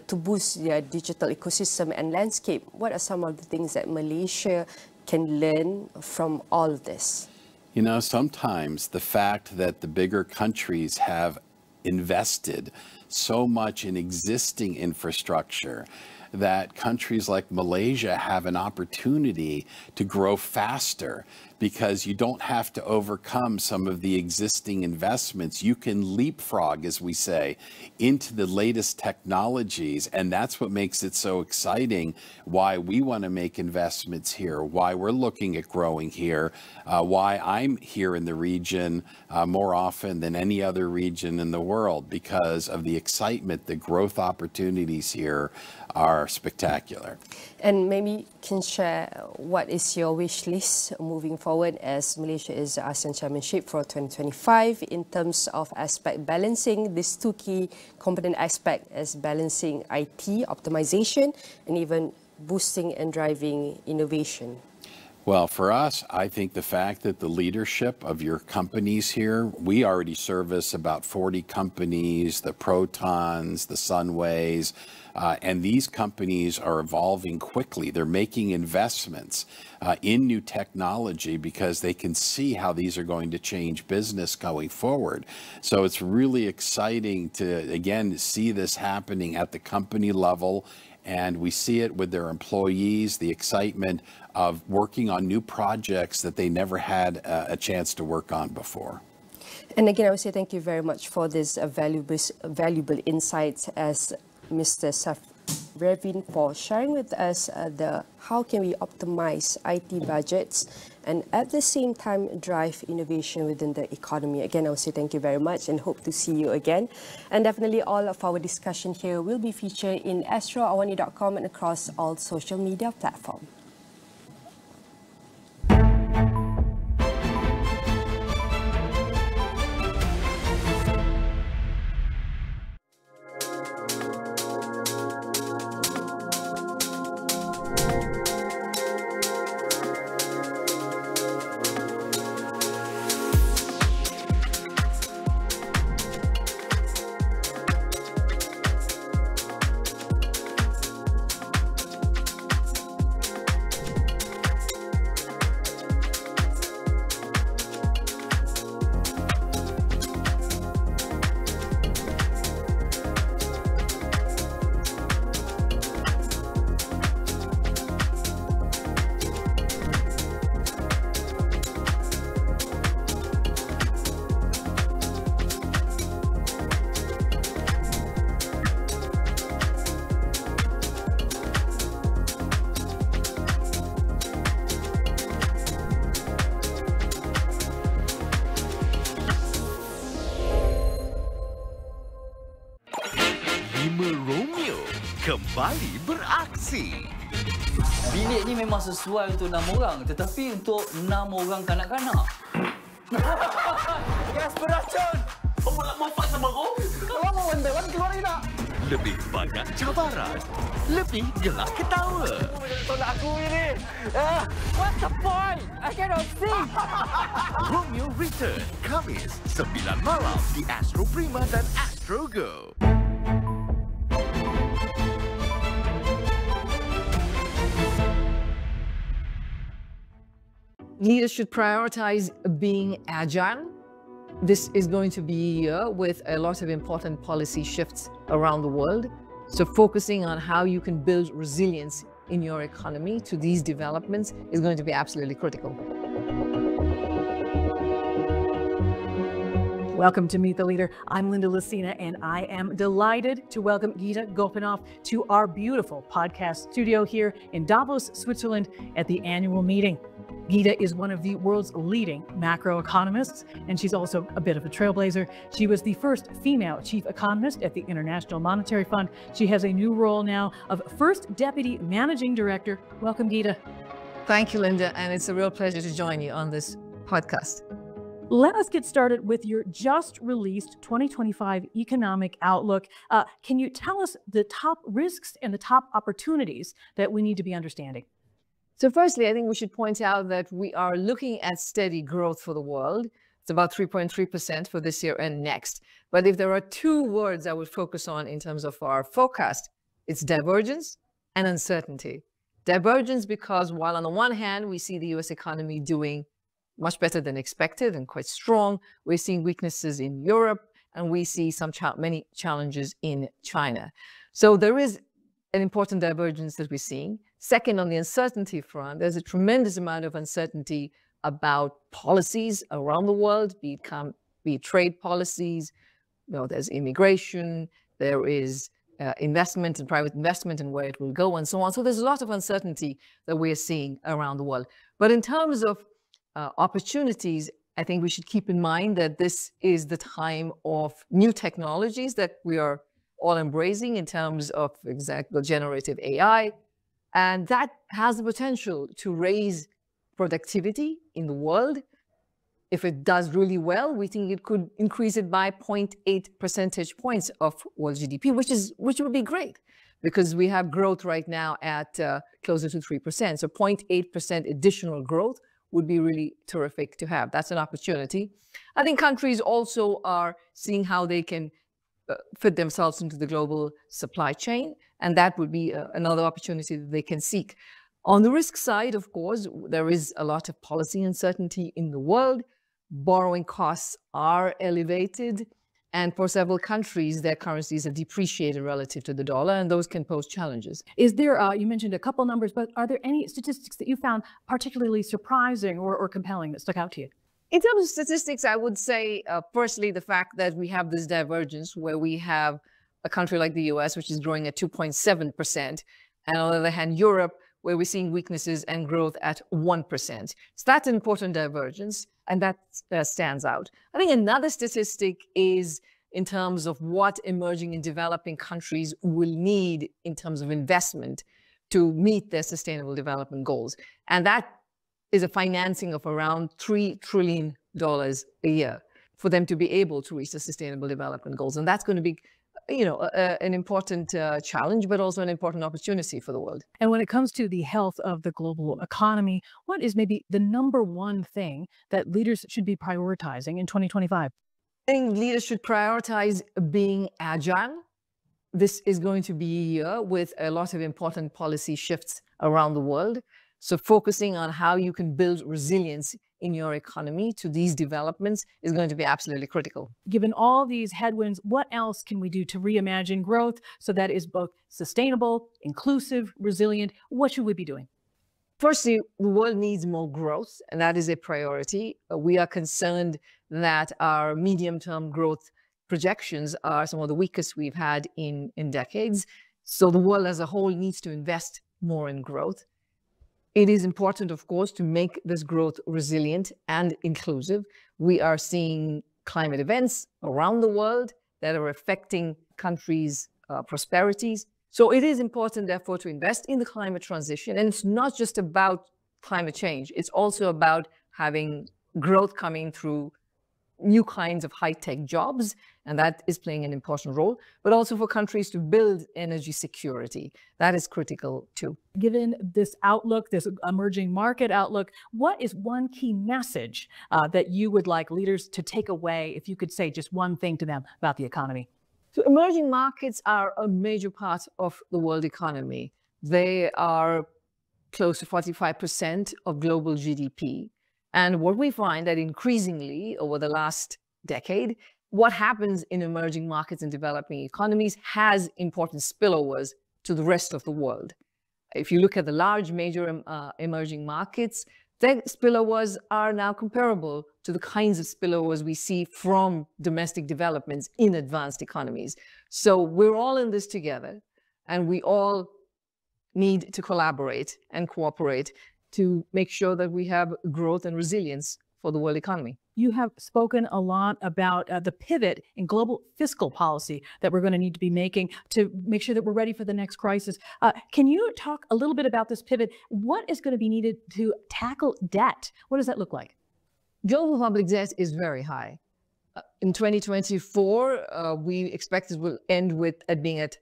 to boost their digital ecosystem and landscape. What are some of the things that Malaysia can learn from all of this? You know, sometimes the fact that the bigger countries have invested so much in existing infrastructure that countries like Malaysia have an opportunity to grow faster because you don't have to overcome some of the existing investments. You can leapfrog, as we say, into the latest technologies, and that's what makes it so exciting, why we want to make investments here, why we're looking at growing here, why I'm here in the region more often than any other region in the world, because of the excitement, the growth opportunities here are spectacular. And maybe can share what is your wish list moving forward as Malaysia is the ASEAN Chairmanship for 2025 in terms of aspect balancing these two key component aspects as balancing IT optimization and even boosting and driving innovation? Well, for us, I think the fact that the leadership of your companies here, we already service about 40 companies, the Protons, the Sunways, and these companies are evolving quickly. They're making investments in new technology because they can see how these are going to change business going forward. So it's really exciting to, again, see this happening at the company level. And we see it with their employees, the excitement of working on new projects that they never had a chance to work on before. And again, I would say thank you very much for this valuable insights as Mr. Saf Revin for sharing with us how can we optimize IT budgets and at the same time drive innovation within the economy. Again, I would say thank you very much and hope to see you again. And definitely all of our discussion here will be featured in Astro, Awani.com and across all social media platforms. Kembali beraksi. Bilik ni memang sesuai untuk 6 orang, tetapi untuk 6 orang kanak-kanak. Gas beracun! Kamu nak mampat sama aku? Kalau mau one keluar ni tak? Lebih banyak cabaran, lebih gelak ketawa. Tolak aku ini. What's the point? I cannot see. Romeo Return, Khamis, 9 malam di Astro Prima dan Astro Go. Leaders should prioritize being agile. This is going to be a year with a lot of important policy shifts around the world. So focusing on how you can build resilience in your economy to these developments is going to be absolutely critical. Welcome to Meet the Leader. I'm Linda Lucina, and I am delighted to welcome Gita Gopinath to our beautiful podcast studio here in Davos, Switzerland at the annual meeting. Gita is one of the world's leading macroeconomists, and she's also a bit of a trailblazer. She was the first female chief economist at the International Monetary Fund. She has a new role now of First Deputy Managing Director. Welcome, Gita. Thank you, Linda, and it's a real pleasure to join you on this podcast. Let us get started with your just released 2025 economic outlook. Can you tell us the top risks and the top opportunities that we need to be understanding? So firstly, I think we should point out that we are looking at steady growth for the world. It's about 3.3% for this year and next. But if there are two words I would focus on in terms of our forecast, it's divergence and uncertainty. Divergence because while on the one hand, we see the US economy doing much better than expected and quite strong, we're seeing weaknesses in Europe and we see many challenges in China. So there is an important divergence that we're seeing. Second, on the uncertainty front, there's a tremendous amount of uncertainty about policies around the world, be it trade policies, there's immigration, there is investment and private investment and where it will go and so on. So there's a lot of uncertainty that we're seeing around the world. But in terms of opportunities, I think we should keep in mind that this is the time of new technologies that we are all embracing in terms of, for example, generative AI. And that has the potential to raise productivity in the world. If it does really well, we think it could increase it by 0.8 percentage points of world GDP, which would be great because we have growth right now at closer to 3%. So 0.8% additional growth would be really terrific to have. That's an opportunity. I think countries also are seeing how they can fit themselves into the global supply chain, and that would be another opportunity that they can seek. On the risk side, of course, there is a lot of policy uncertainty in the world. Borrowing costs are elevated, and for several countries, their currencies have depreciated relative to the dollar, and those can pose challenges. Is there, you mentioned a couple numbers, but are there any statistics that you found particularly surprising or compelling that stuck out to you? In terms of statistics, I would say, firstly, the fact that we have this divergence where we have a country like the US, which is growing at 2.7%, and on the other hand, Europe, where we're seeing weaknesses and growth at 1%. So that's an important divergence, and that stands out. I think another statistic is in terms of what emerging and developing countries will need in terms of investment to meet their sustainable development goals. And that is a financing of around $3 trillion a year for them to be able to reach the sustainable development goals. And that's going to be an important challenge, but also an important opportunity for the world. And when it comes to the health of the global economy, what is maybe the number one thing that leaders should be prioritizing in 2025? I think leaders should prioritize being agile. This is going to be a year with a lot of important policy shifts around the world. So focusing on how you can build resilience in your economy to these developments is going to be absolutely critical. Given all these headwinds, what else can we do to reimagine growth so that is both sustainable, inclusive, resilient? What should we be doing? Firstly, the world needs more growth, and that is a priority. We are concerned that our medium-term growth projections are some of the weakest we've had in decades. So the world as a whole needs to invest more in growth. It is important, of course, to make this growth resilient and inclusive. We are seeing climate events around the world that are affecting countries' prosperities. So it is important, therefore, to invest in the climate transition. And it's not just about climate change. It's also about having growth coming through new kinds of high-tech jobs, and that is playing an important role, but also for countries to build energy security. That is critical too. Given this outlook, this emerging market outlook, what is one key message that you would like leaders to take away, if you could say just one thing to them about the economy? So emerging markets are a major part of the world economy. They are close to 45% of global GDP. And what we find that increasingly over the last decade, what happens in emerging markets and developing economies has important spillovers to the rest of the world. If you look at the large major emerging markets, their spillovers are now comparable to the kinds of spillovers we see from domestic developments in advanced economies. So we're all in this together, and we all need to collaborate and cooperate to make sure that we have growth and resilience for the world economy. You have spoken a lot about the pivot in global fiscal policy that we're going to need to be making to make sure that we're ready for the next crisis. Can you talk a little bit about this pivot? What is going to be needed to tackle debt? What does that look like? Global public debt is very high. In 2024, we expect it will end with it being at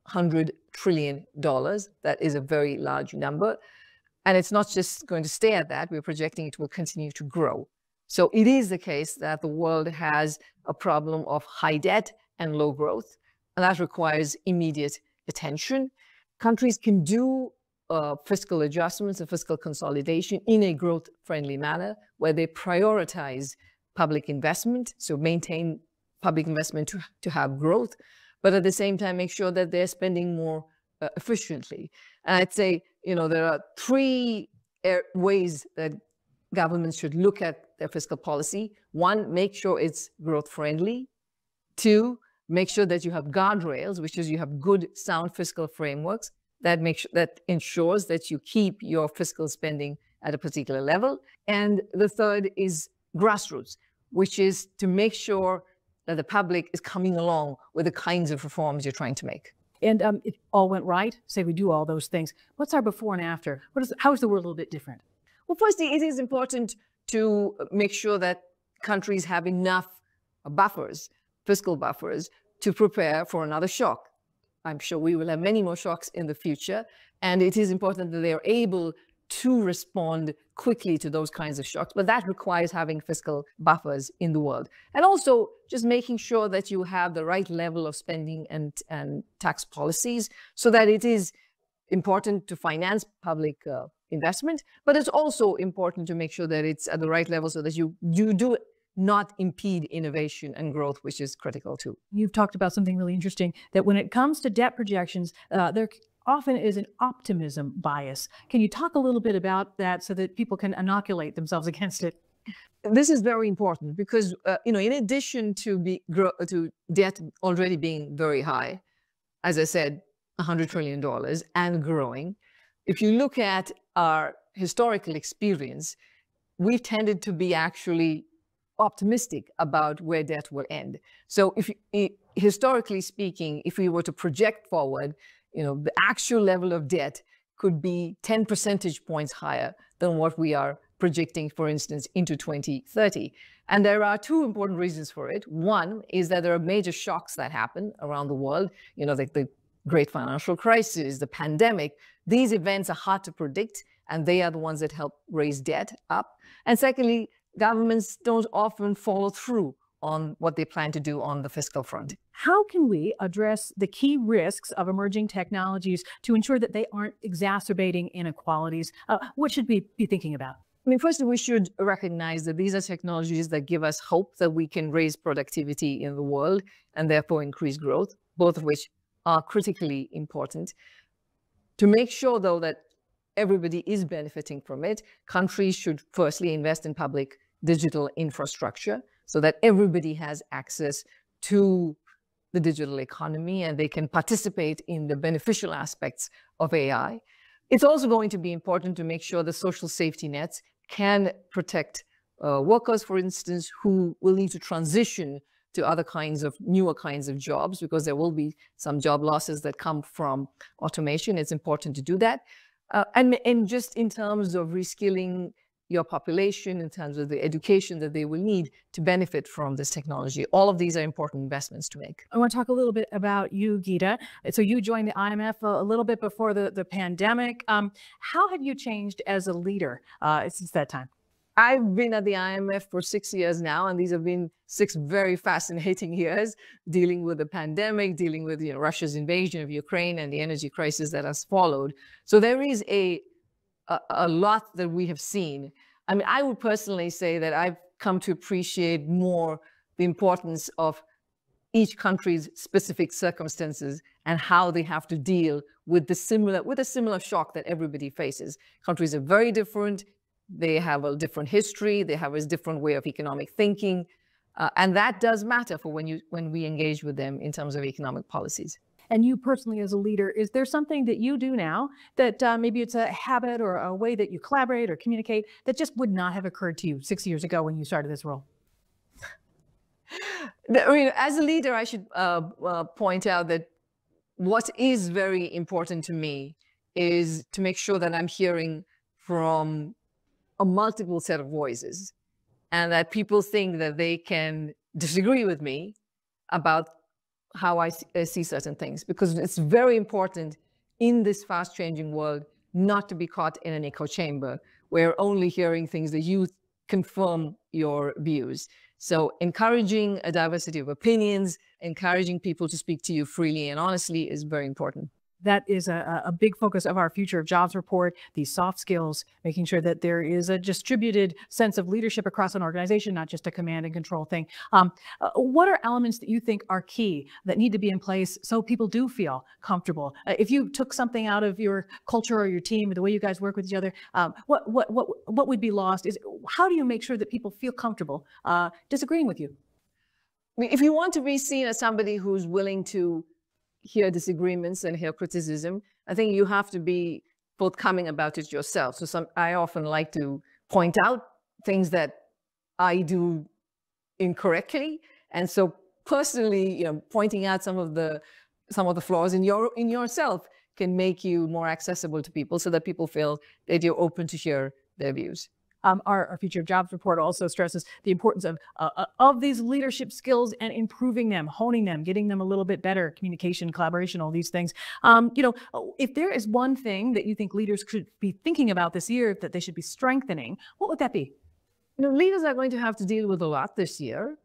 $100 trillion. That is a very large number. And it's not just going to stay at that. We're projecting it will continue to grow. So it is the case that the world has a problem of high debt and low growth, and that requires immediate attention. Countries can do fiscal adjustments and fiscal consolidation in a growth-friendly manner where they prioritize public investment, so maintain public investment to have growth, but at the same time make sure that they're spending more efficiently. And I'd say, there are three ways that governments should look at their fiscal policy. One, make sure it's growth-friendly. Two, make sure that you have guardrails, which is you have good, sound fiscal frameworks that ensures that you keep your fiscal spending at a particular level. And the third is grassroots, which is to make sure that the public is coming along with the kinds of reforms you're trying to make. And if all went right, say we do all those things, what's our before and after? How is the world a little bit different? Well, firstly, it is important to make sure that countries have enough buffers, fiscal buffers, to prepare for another shock. I'm sure we will have many more shocks in the future, and it is important that they are able to respond quickly to those kinds of shocks, but that requires having fiscal buffers in the world. And also just making sure that you have the right level of spending and tax policies so that it is important to finance public investment, but it's also important to make sure that it's at the right level so that you do not impede innovation and growth, which is critical too. You've talked about something really interesting, that when it comes to debt projections, there often is an optimism bias. Can you talk a little bit about that so that people can inoculate themselves against it? This is very important because, in addition to debt already being very high, as I said, $100 trillion and growing, if you look at our historical experience, we've tended to be actually optimistic about where debt will end. So historically speaking, if we were to project forward, the actual level of debt could be 10 percentage points higher than what we are projecting, for instance, into 2030. And there are two important reasons for it. One is that there are major shocks that happen around the world, like the great financial crisis, the pandemic. These events are hard to predict, and they are the ones that help raise debt up. And secondly, governments don't often follow through on what they plan to do on the fiscal front. How can we address the key risks of emerging technologies to ensure that they aren't exacerbating inequalities? What should we be thinking about? Firstly, we should recognize that these are technologies that give us hope that we can raise productivity in the world and therefore increase growth, both of which are critically important. To make sure, though, that everybody is benefiting from it, countries should firstly invest in public digital infrastructure so that everybody has access to the digital economy and they can participate in the beneficial aspects of AI. It's also going to be important to make sure the social safety nets can protect workers, for instance, who will need to transition to other newer kinds of jobs, because there will be some job losses that come from automation. It's important to do that. And just in terms of reskilling your population, in terms of the education that they will need to benefit from this technology. All of these are important investments to make. I want to talk a little bit about you, Geeta. So you joined the IMF a little bit before the pandemic. How have you changed as a leader since that time? I've been at the IMF for 6 years now, and these have been 6 very fascinating years, dealing with the pandemic, dealing with Russia's invasion of Ukraine and the energy crisis that has followed. So there is a lot that we have seen. I would personally say that I've come to appreciate more the importance of each country's specific circumstances and how they have to deal with a similar shock that everybody faces. Countries are very different. They have a different history. They have a different way of economic thinking. And that does matter for when we engage with them in terms of economic policies. And you personally as a leader, is there something that you do now that maybe it's a habit or a way that you collaborate or communicate that just would not have occurred to you 6 years ago when you started this role? I mean, as a leader, I should point out that what is very important to me is to make sure that I'm hearing from a multiple set of voices, and that people think that they can disagree with me about how I see certain things, because it's very important in this fast-changing world not to be caught in an echo chamber where only hearing things that you confirm your views. So encouraging a diversity of opinions, encouraging people to speak to you freely and honestly is very important. That is a big focus of our Future of Jobs report, these soft skills, making sure that there is a distributed sense of leadership across an organization, not just a command and control thing. What are elements that you think are key that need to be in place so people do feel comfortable? If you took something out of your culture or your team, the way you guys work with each other, what would be lost? Is how do you make sure that people feel comfortable disagreeing with you? I mean, if you want to be seen as somebody who's willing to hear disagreements and hear criticism, I think you have to be forthcoming about it yourself. So I often like to point out things that I do incorrectly, and so personally, pointing out some of the flaws in yourself can make you more accessible to people, so that people feel that you're open to hear their views. Our Future of Jobs report also stresses the importance of these leadership skills and improving them, honing them, getting them a little bit better, communication, collaboration, all these things. If there is one thing that you think leaders should be thinking about this year that they should be strengthening, what would that be? Leaders are going to have to deal with a lot this year.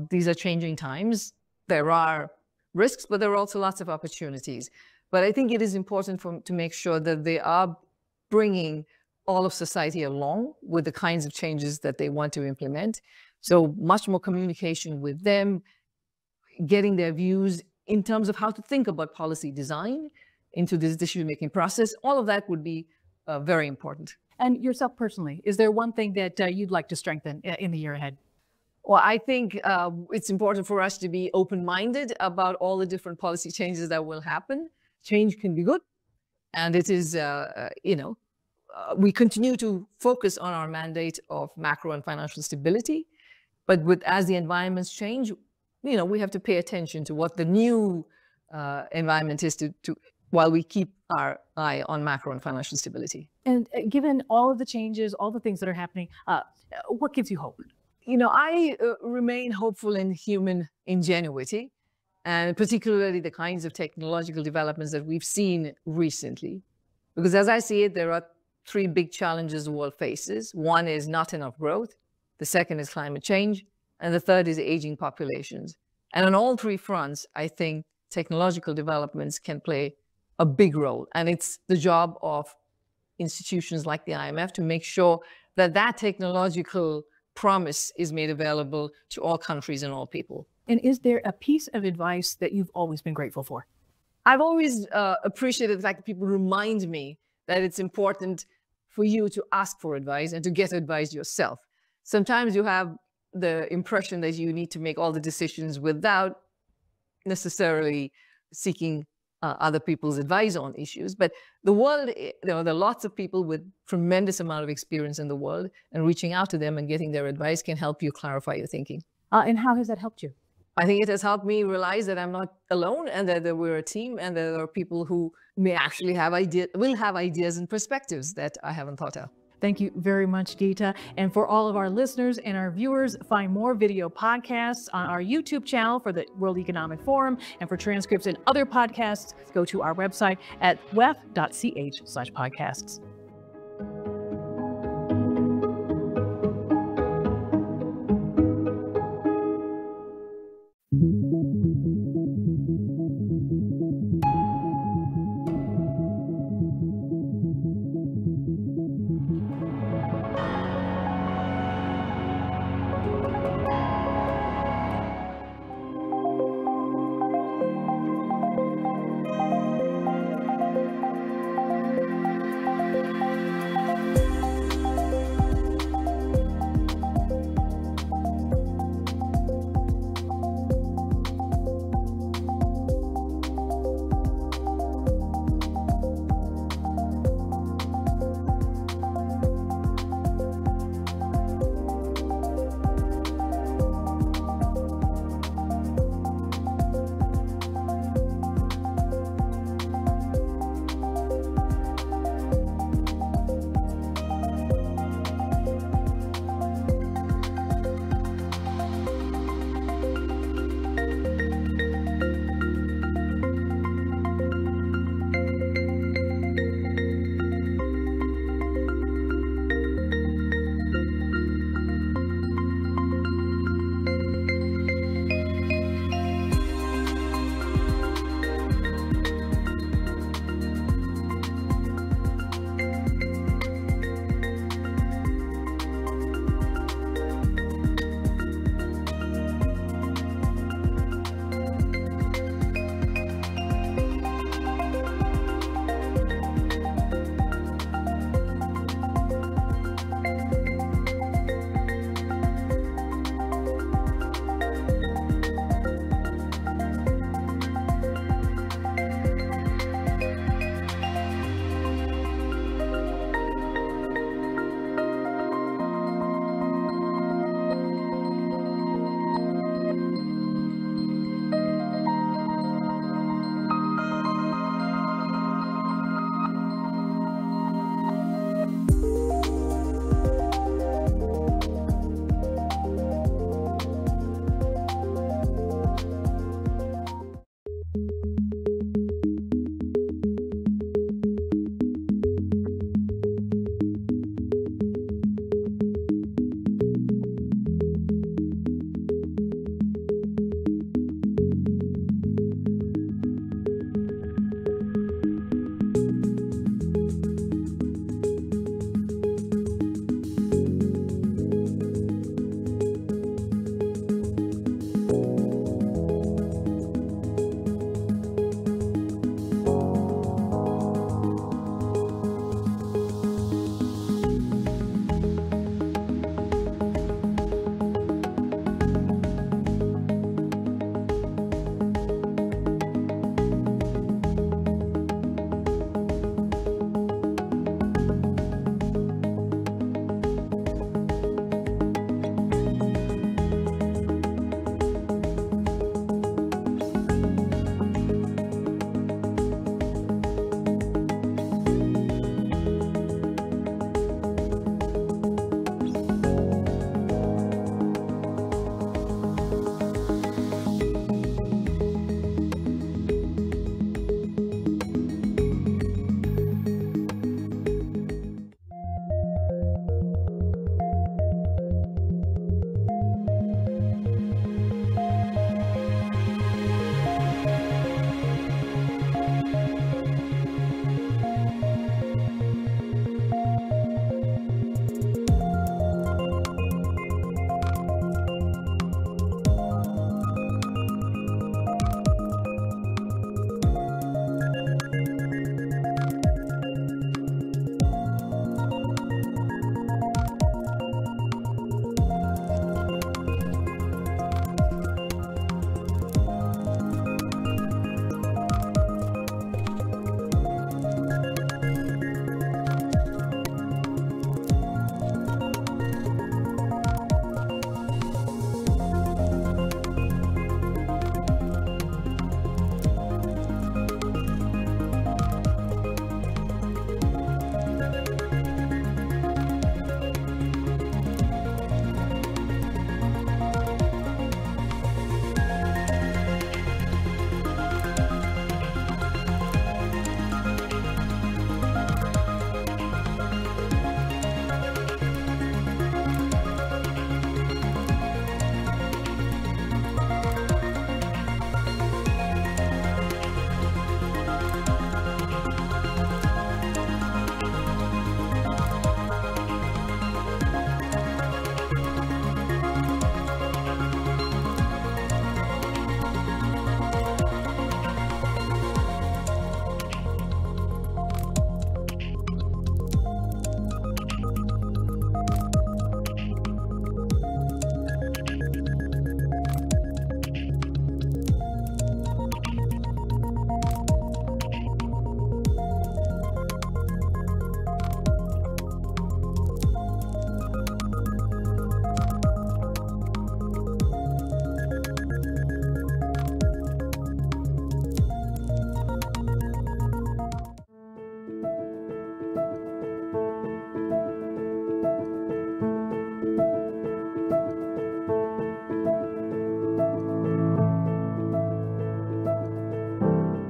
These are changing times. There are risks, but there are also lots of opportunities. But I think it is important to make sure that they are bringing all of society along with the kinds of changes that they want to implement. So much more communication with them, getting their views in terms of how to think about policy design into this decision-making process. All of that would be very important. And yourself personally, is there one thing that you'd like to strengthen in the year ahead? Well, I think it's important for us to be open-minded about all the different policy changes that will happen. Change can be good, and it is, we continue to focus on our mandate of macro and financial stability, but as the environments change, we have to pay attention to what the new environment is while we keep our eye on macro and financial stability. And given all of the changes, all the things that are happening, what gives you hope? I remain hopeful in human ingenuity, and particularly the kinds of technological developments that we've seen recently. Because as I see it, there are three big challenges the world faces. One is not enough growth, the second is climate change, and the third is aging populations. And on all three fronts, I think technological developments can play a big role. And it's the job of institutions like the IMF to make sure that that technological promise is made available to all countries and all people. And is there a piece of advice that you've always been grateful for? I've always appreciated the fact that people remind me that it's important for you to ask for advice and to get advice yourself. Sometimes you have the impression that you need to make all the decisions without necessarily seeking other people's advice on issues. But the world, there are lots of people with tremendous amount of experience in the world, and reaching out to them and getting their advice can help you clarify your thinking. And how has that helped you? I think it has helped me realize that I'm not alone, and that we're a team, and that there are people who may actually will have ideas and perspectives that I haven't thought of. Thank you very much, Geeta. And for all of our listeners and our viewers, find more video podcasts on our YouTube channel for the World Economic Forum. And for transcripts and other podcasts, go to our website at wef.ch/podcasts.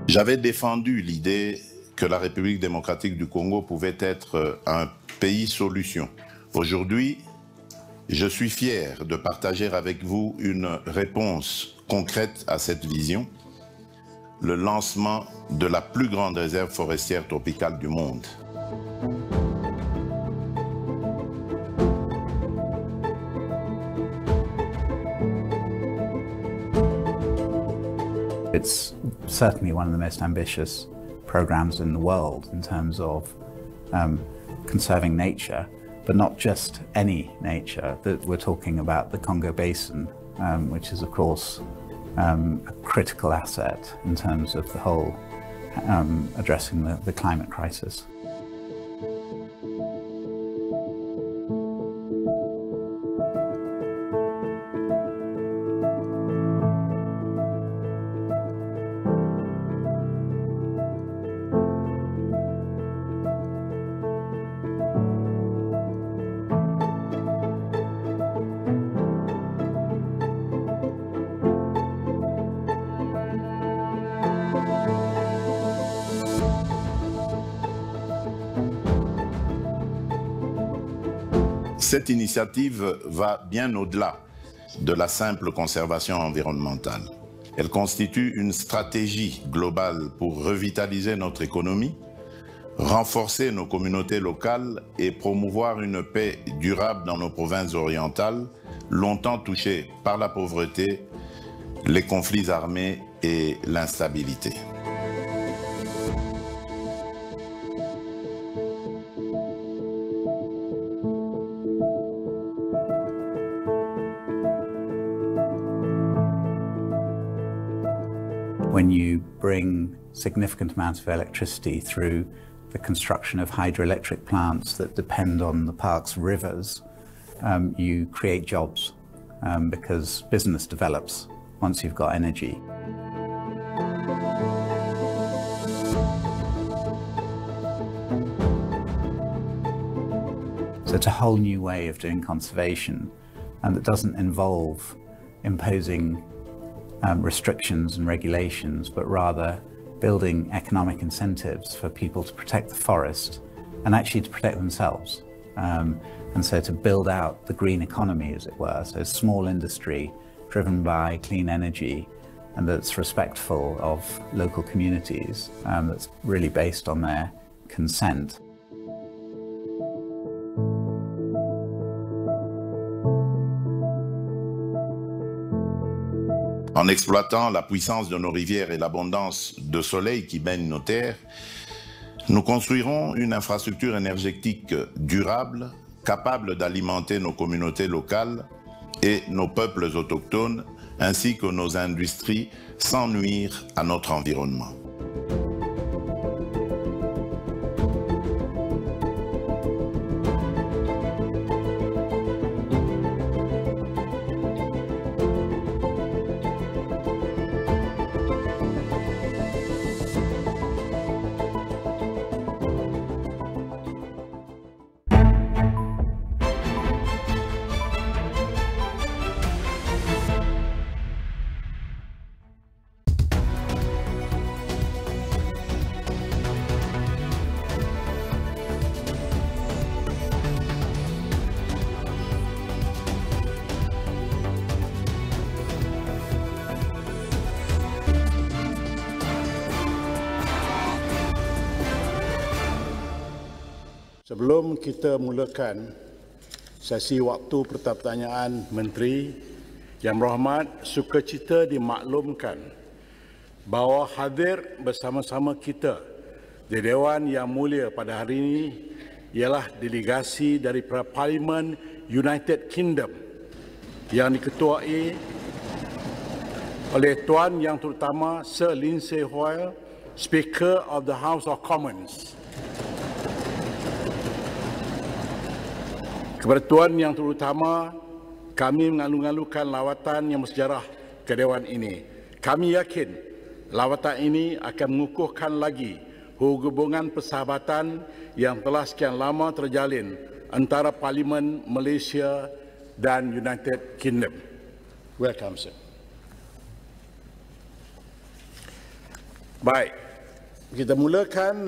J'avais défendu l'idée que la République démocratique du Congo pouvait être un pays solution. Aujourd'hui, je suis fier de partager avec vous une réponse concrète à cette vision, le lancement de la plus grande réserve forestière tropicale du monde. It's certainly one of the most ambitious programs in the world in terms of conserving nature, but not just any nature. That we're talking about the Congo Basin, which is of course a critical asset in terms of the whole addressing the climate crisis. Cette initiative va bien au-delà de la simple conservation environnementale. Elle constitue une stratégie globale pour revitaliser notre économie, renforcer nos communautés locales et promouvoir une paix durable dans nos provinces orientales, longtemps touchées par la pauvreté, les conflits armés et l'instabilité. When you bring significant amounts of electricity through the construction of hydroelectric plants that depend on the park's rivers, you create jobs because business develops once you've got energy. So it's a whole new way of doing conservation, and that doesn't involve imposing restrictions and regulations, but rather building economic incentives for people to protect the forest and actually to protect themselves. And so to build out the green economy, as it were, so small industry driven by clean energy and that's respectful of local communities, that's really based on their consent. En exploitant la puissance de nos rivières et l'abondance de soleil qui baigne nos terres, nous construirons une infrastructure énergétique durable, capable d'alimenter nos communautés locales et nos peuples autochtones, ainsi que nos industries, sans nuire à notre environnement. Sebelum kita mulakan sesi waktu pertanyaan Menteri, Yang Berhormat sukacita dimaklumkan bahawa hadir bersama-sama kita di Dewan Yang Mulia pada hari ini ialah delegasi dari Parlimen United Kingdom yang diketuai oleh Tuan Yang Terutama Sir Lindsay Hoyle, Speaker of the House of Commons. Kepada Tuan Yang Terutama, kami mengalu-alukan lawatan yang bersejarah ke Dewan ini. Kami yakin lawatan ini akan mengukuhkan lagi hubungan persahabatan yang telah sekian lama terjalin antara Parlimen Malaysia dan United Kingdom. Welcome, sir. Baik, kita mulakan